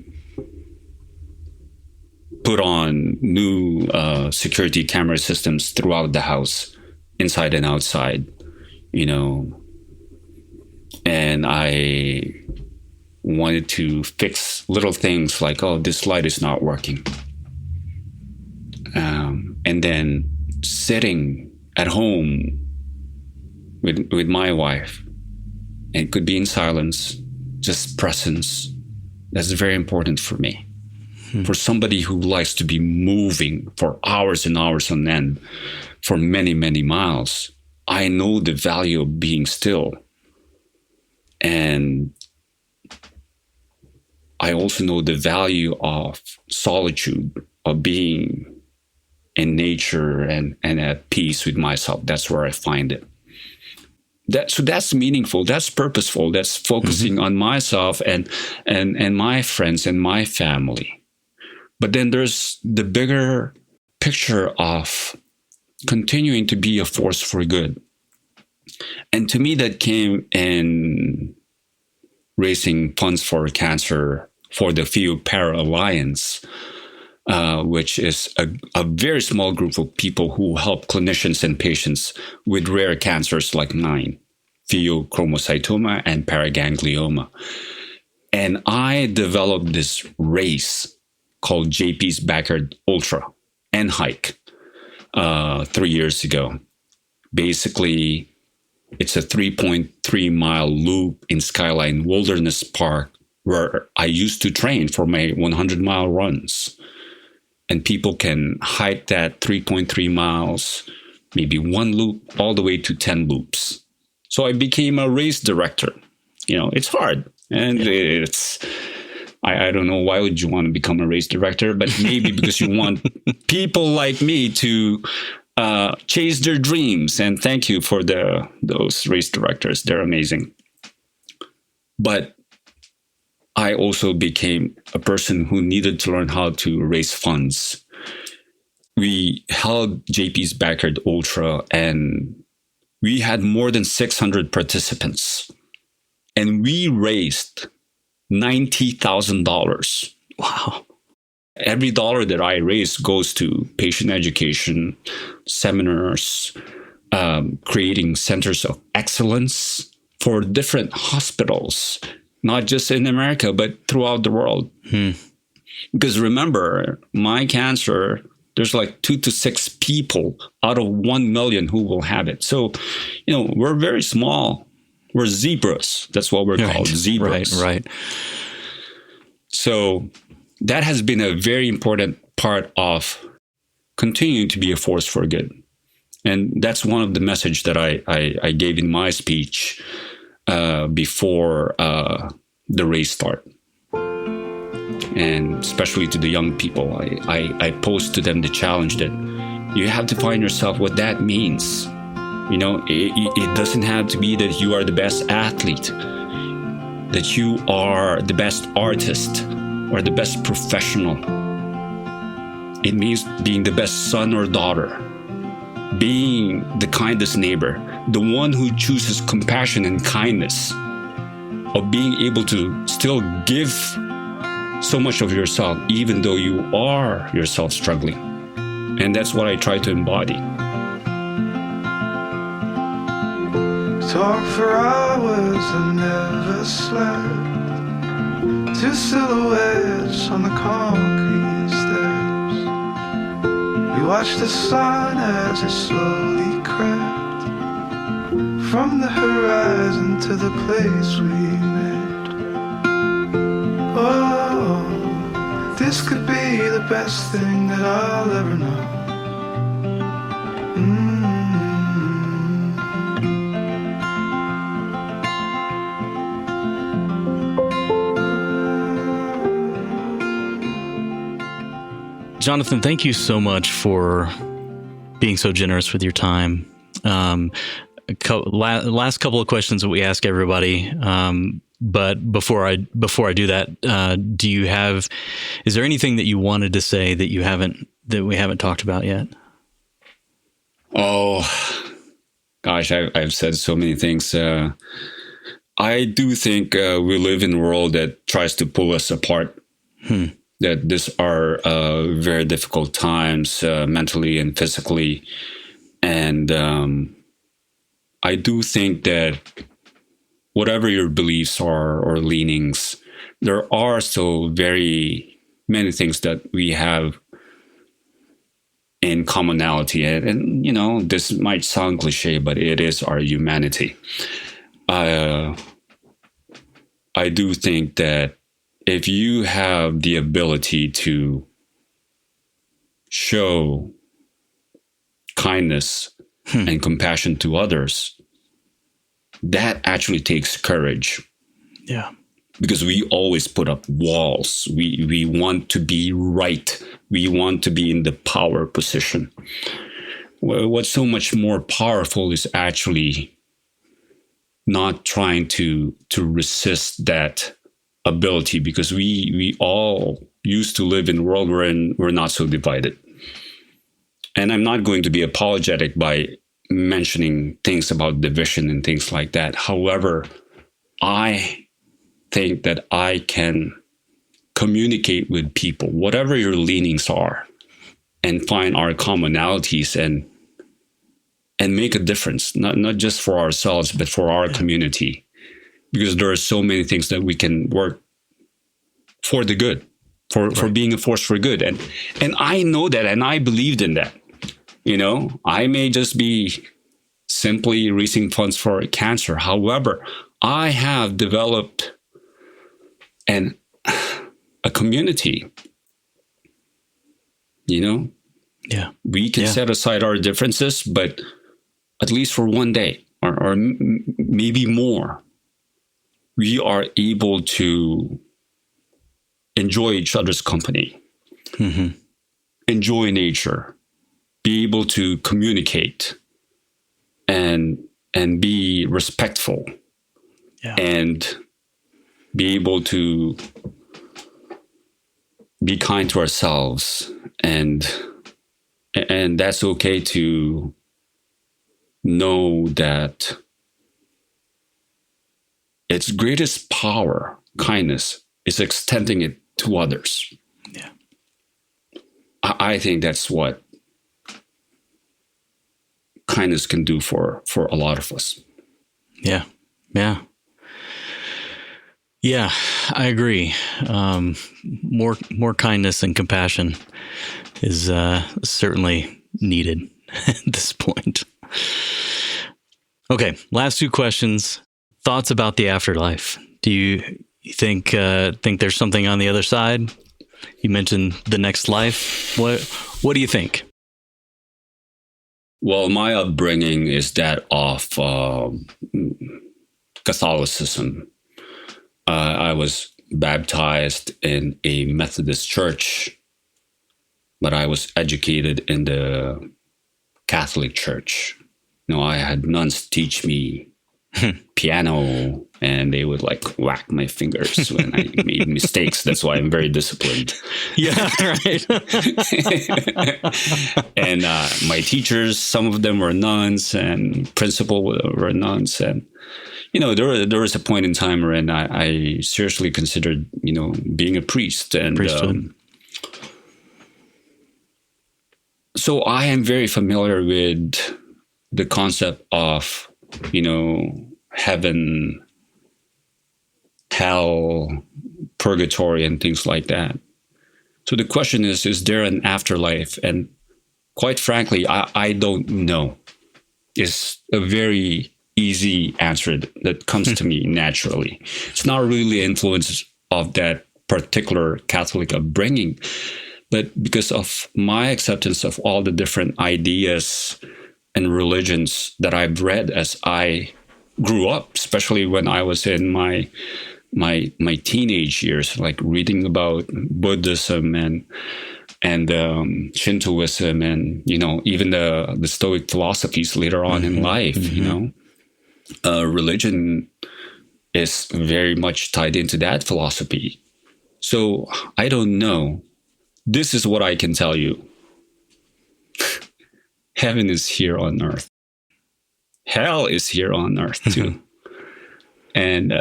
Speaker 1: put on new security camera systems throughout the house, inside and outside, and I wanted to fix little things like, oh, this light is not working. And then sitting at home with my wife, and it could be in silence, just presence. That's very important for me. For somebody who likes to be moving for hours and hours on end, for many, many miles, I know the value of being still. And I also know the value of solitude, of being in nature and at peace with myself. That's where I find it. So that's meaningful, that's purposeful, that's focusing on myself and my friends and my family. But then there's the bigger picture of continuing to be a force for good. And to me, that came in raising funds for cancer for the FIU Para Alliance, which is a very small group of people who help clinicians and patients with rare cancers like mine, pheochromocytoma and paraganglioma. And I developed this race called JP's Backyard Ultra and Hike 3 years ago. Basically, it's a 3.3 mile loop in Skyline Wilderness Park where I used to train for my 100-mile runs. And people can hike that 3.3 miles, maybe one loop, all the way to 10 loops. So I became a race director. It's hard. And I don't know, why would you want to become a race director? But maybe because you want people like me to chase their dreams. And thank you for those race directors. They're amazing. But I also became a person who needed to learn how to raise funds. We held JP's Backyard Ultra, and We had more than 600 participants, and we raised $90,000.
Speaker 2: Wow.
Speaker 1: Every dollar that I raise goes to patient education, seminars, creating centers of excellence for different hospitals, not just in America, but throughout the world. Because remember, my cancer, there's like 2 to 6 people out of 1 million who will have it. So, we're very small. We're zebras. That's what we're called, zebras.
Speaker 2: Right.
Speaker 1: So that has been a very important part of continuing to be a force for good. And that's one of the message that I gave in my speech before the race start. And especially to the young people, I posed to them the challenge that you have to find yourself what that means. It doesn't have to be that you are the best athlete, that you are the best artist or the best professional. It means being the best son or daughter, being the kindest neighbor, the one who chooses compassion and kindness, of being able to still give so much of yourself, even though you are yourself struggling. And that's what I try to embody.
Speaker 5: Talk for hours and never slept. 2 silhouettes on the concrete steps. We watched the sun as it slowly crept from the horizon to the place we met. Oh, this could be the best thing that I'll ever know.
Speaker 2: Jonathan, thank you so much for being so generous with your time. Last couple of questions that we ask everybody. But before I do that, is there anything that you wanted to say that we haven't talked about yet?
Speaker 1: Oh, gosh, I've said so many things. I do think we live in a world that tries to pull us apart. That these are very difficult times, mentally and physically. And I do think that whatever your beliefs are or leanings, there are still very many things that we have in commonality. And this might sound cliche, but it is our humanity. I do think that if you have the ability to show kindness and compassion to others, that actually takes courage.
Speaker 2: Yeah.
Speaker 1: Because we always put up walls. We want to be right. We want to be in the power position. What's so much more powerful is actually not trying to resist that ability, because we all used to live in a world wherein we're not so divided. And I'm not going to be apologetic by mentioning things about division and things like that. However, I think that I can communicate with people, whatever your leanings are, and find our commonalities and make a difference, not just for ourselves, but for our community. Because there are so many things that we can work for the good, for being a force for good. And I know that, and I believed in that. I may just be simply raising funds for cancer. However, I have developed a community.
Speaker 2: Yeah.
Speaker 1: We can set aside our differences, but at least for one day or maybe more, we are able to enjoy each other's company, enjoy nature, be able to communicate and be respectful, and be able to be kind to ourselves, and that's okay to know that its greatest power, kindness, is extending it to others.
Speaker 2: Yeah.
Speaker 1: I think that's what kindness can do for a lot of us.
Speaker 2: Yeah. Yeah. Yeah, I agree. More kindness and compassion is certainly needed at this point. Okay, last two questions. Thoughts about the afterlife? Do you think there's something on the other side? You mentioned the next life. What do you think?
Speaker 1: Well, my upbringing is that of Catholicism. I was baptized in a Methodist church, but I was educated in the Catholic Church. I had nuns teach me piano, and they would like whack my fingers when I made mistakes. That's why I'm very disciplined.
Speaker 2: Yeah, right.
Speaker 1: And my teachers, some of them were nuns, and principal were nuns, and there was a point in time when I seriously considered, being a priest. And so I am very familiar with the concept of, heaven, hell, purgatory, and things like that. So the question is there an afterlife? And quite frankly, I don't know. It's a very easy answer that comes to me naturally. It's not really influence of that particular Catholic upbringing, but because of my acceptance of all the different ideas and religions that I've read as I grew up, especially when I was in my teenage years, like reading about Buddhism and Shintoism, and even the stoic philosophies later on in life. Religion is very much tied into that philosophy. So I don't know. This is what I can tell you. Heaven is here on earth. Hell is here on earth too. And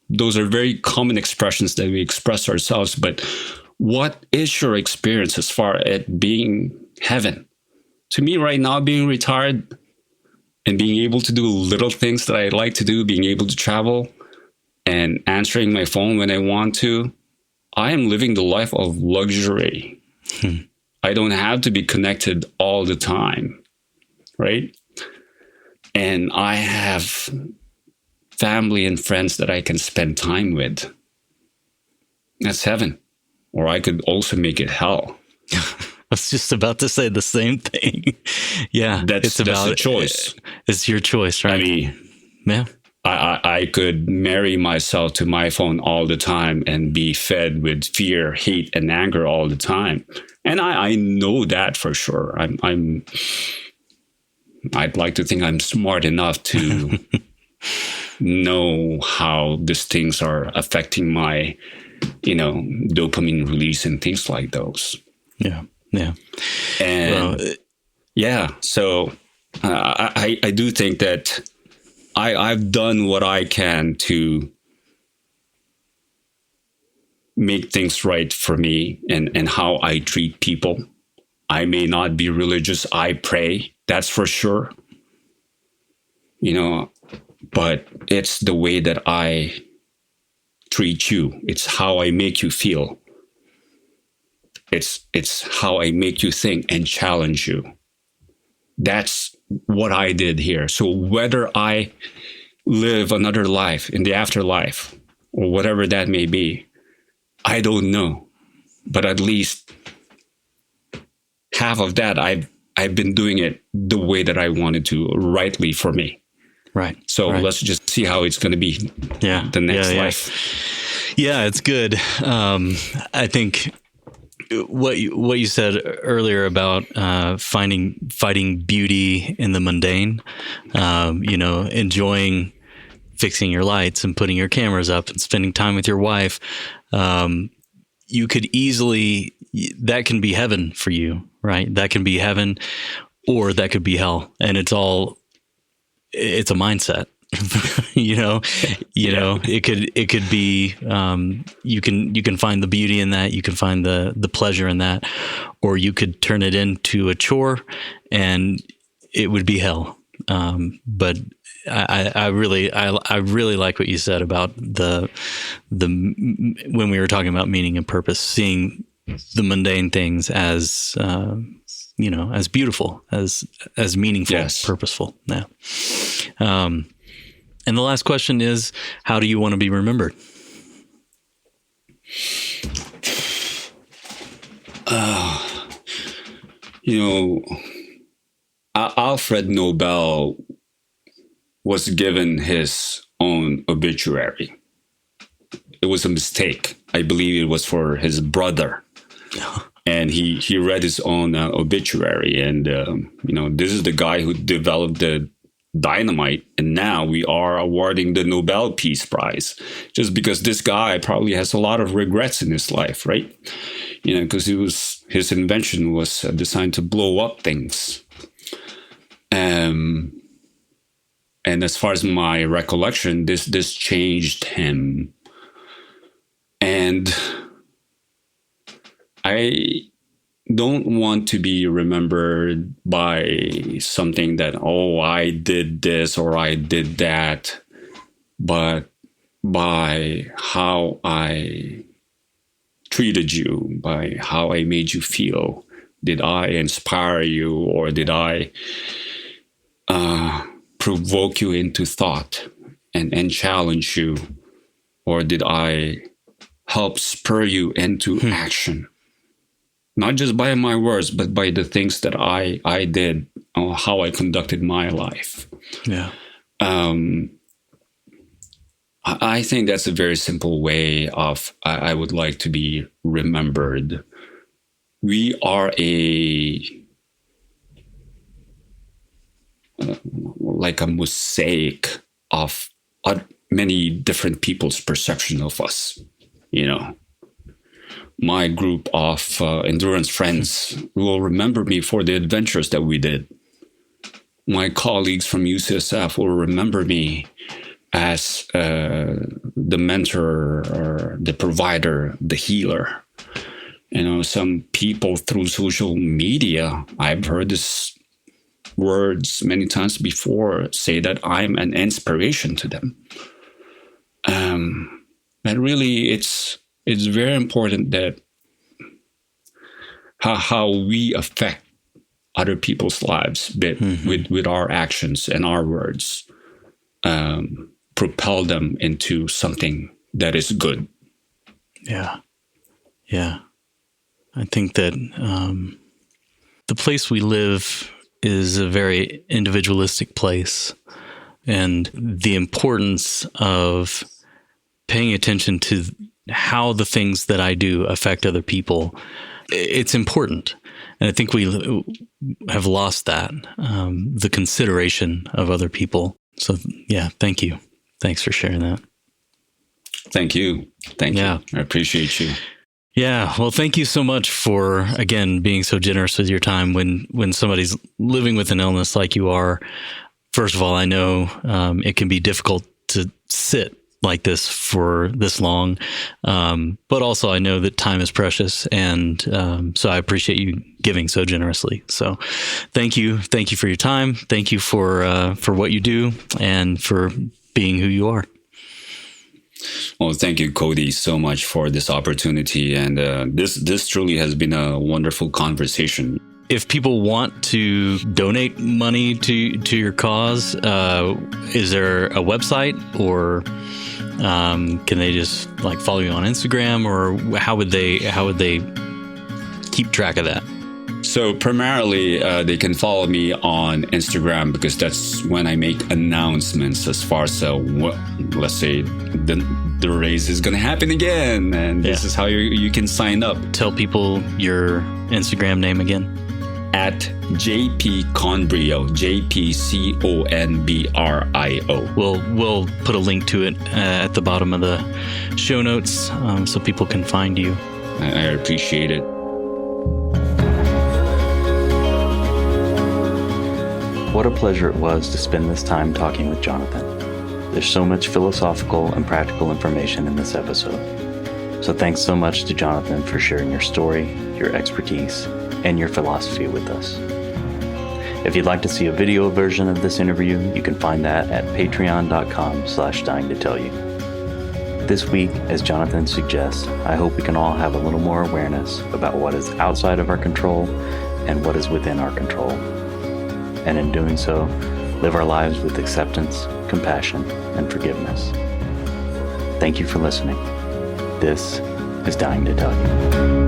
Speaker 1: those are very common expressions that we express ourselves. But what is your experience as far as being heaven? To me right now, being retired and being able to do little things that I like to do, being able to travel and answering my phone when I want to, I am living the life of luxury. I don't have to be connected all the time, right? And I have family and friends that I can spend time with. That's heaven. Or I could also make it hell.
Speaker 2: I was just about to say the same thing. Yeah,
Speaker 1: that's a choice.
Speaker 2: It's your choice, right?
Speaker 1: I mean,
Speaker 2: yeah.
Speaker 1: I could marry myself to my phone all the time and be fed with fear, hate, and anger all the time. And I know that for sure. I'd like to think I'm smart enough to know how these things are affecting my, dopamine release and things like those.
Speaker 2: Yeah. Yeah.
Speaker 1: And so I do think that I've done what I can to make things right for me and how I treat people. I may not be religious. I pray, that's for sure. But it's the way that I treat you. It's how I make you feel. It's how I make you think and challenge you. That's what I did here. So whether I live another life in the afterlife or whatever that may be, I don't know. But at least half of that, I've been doing it the way that I wanted to, rightly for me.
Speaker 2: Right.
Speaker 1: So let's just see how it's going to be.
Speaker 2: Yeah.
Speaker 1: The next life.
Speaker 2: Yeah, it's good. I think what you said earlier about fighting beauty in the mundane, enjoying fixing your lights and putting your cameras up and spending time with your wife, you could easily, that can be heaven for you, right? That can be heaven, or that could be hell, and it's all it's a mindset. It could be, you can find the beauty in that, you can find the pleasure in that, or you could turn it into a chore and it would be hell. But I really like what you said about the when we were talking about meaning and purpose, seeing the mundane things as as beautiful, as meaningful,
Speaker 1: yes.
Speaker 2: Purposeful. Yeah. And the last question is, how do you want to be remembered?
Speaker 1: Alfred Nobel was given his own obituary. It was a mistake. I believe it was for his brother. And he read his own obituary. And, this is the guy who developed the dynamite. And now we are awarding the Nobel Peace Prize just because this guy probably has a lot of regrets in his life, right? Because his invention was designed to blow up things. And as far as my recollection, this changed him. And I don't want to be remembered by something that, I did this or I did that, but by how I treated you, by how I made you feel. Did I inspire you, or did I provoke you into thought and challenge you, or did I help spur you into action? Not just by my words, but by the things that I did, or how I conducted my life.
Speaker 2: Yeah.
Speaker 1: I think that's a very simple way of I would like to be remembered. We are like a mosaic of many different people's perception of us, My group of endurance friends will remember me for the adventures that we did. My colleagues from UCSF will remember me as the mentor or the provider, the healer. Some people through social media, I've heard this words many times before, say that I'm an inspiration to them. But really, it's very important that how we affect other people's lives with our actions and our words, propel them into something that is good.
Speaker 2: Yeah. Yeah. I think that the place we live is a very individualistic place, and the importance of paying attention to how the things that I do affect other people, it's important. And I think we have lost that, the consideration of other people. So yeah, thank you. Thanks for sharing that.
Speaker 1: Thank you. Thank you. I appreciate you.
Speaker 2: Yeah. Well, thank you so much for, again, being so generous with your time when somebody's living with an illness like you are. First of all, I know it can be difficult to sit like this for this long. But also I know that time is precious. And so I appreciate you giving so generously. So thank you. Thank you for your time. Thank you for what you do and for being who you are.
Speaker 1: Well, thank you, Cody, so much for this opportunity. And this truly has been a wonderful conversation.
Speaker 2: If people want to donate money to your cause, is there a website, or can they just follow you on Instagram, or how would they keep track of that?
Speaker 1: So primarily, they can follow me on Instagram, because that's when I make announcements as far as let's say the race is going to happen again, and this is how you can sign up.
Speaker 2: Tell people your Instagram name again.
Speaker 1: At JP Conbrio, JPCONBRIO.
Speaker 2: We'll put a link to it at the bottom of the show notes, so people can find you.
Speaker 1: I appreciate it.
Speaker 2: What What a pleasure it was to spend this time talking with Jonathan. There's so much philosophical and practical information in this episode. So thanks so much to Jonathan for sharing your story, your expertise, and your philosophy with us. If you'd like to see a video version of this interview, you can find that at patreon.com/dyingtotellyu. This week, as Jonathan suggests, I hope we can all have a little more awareness about what is outside of our control and what is within our control. And in doing so, live our lives with acceptance, compassion, and forgiveness. Thank you for listening. This is Dying to Tell You.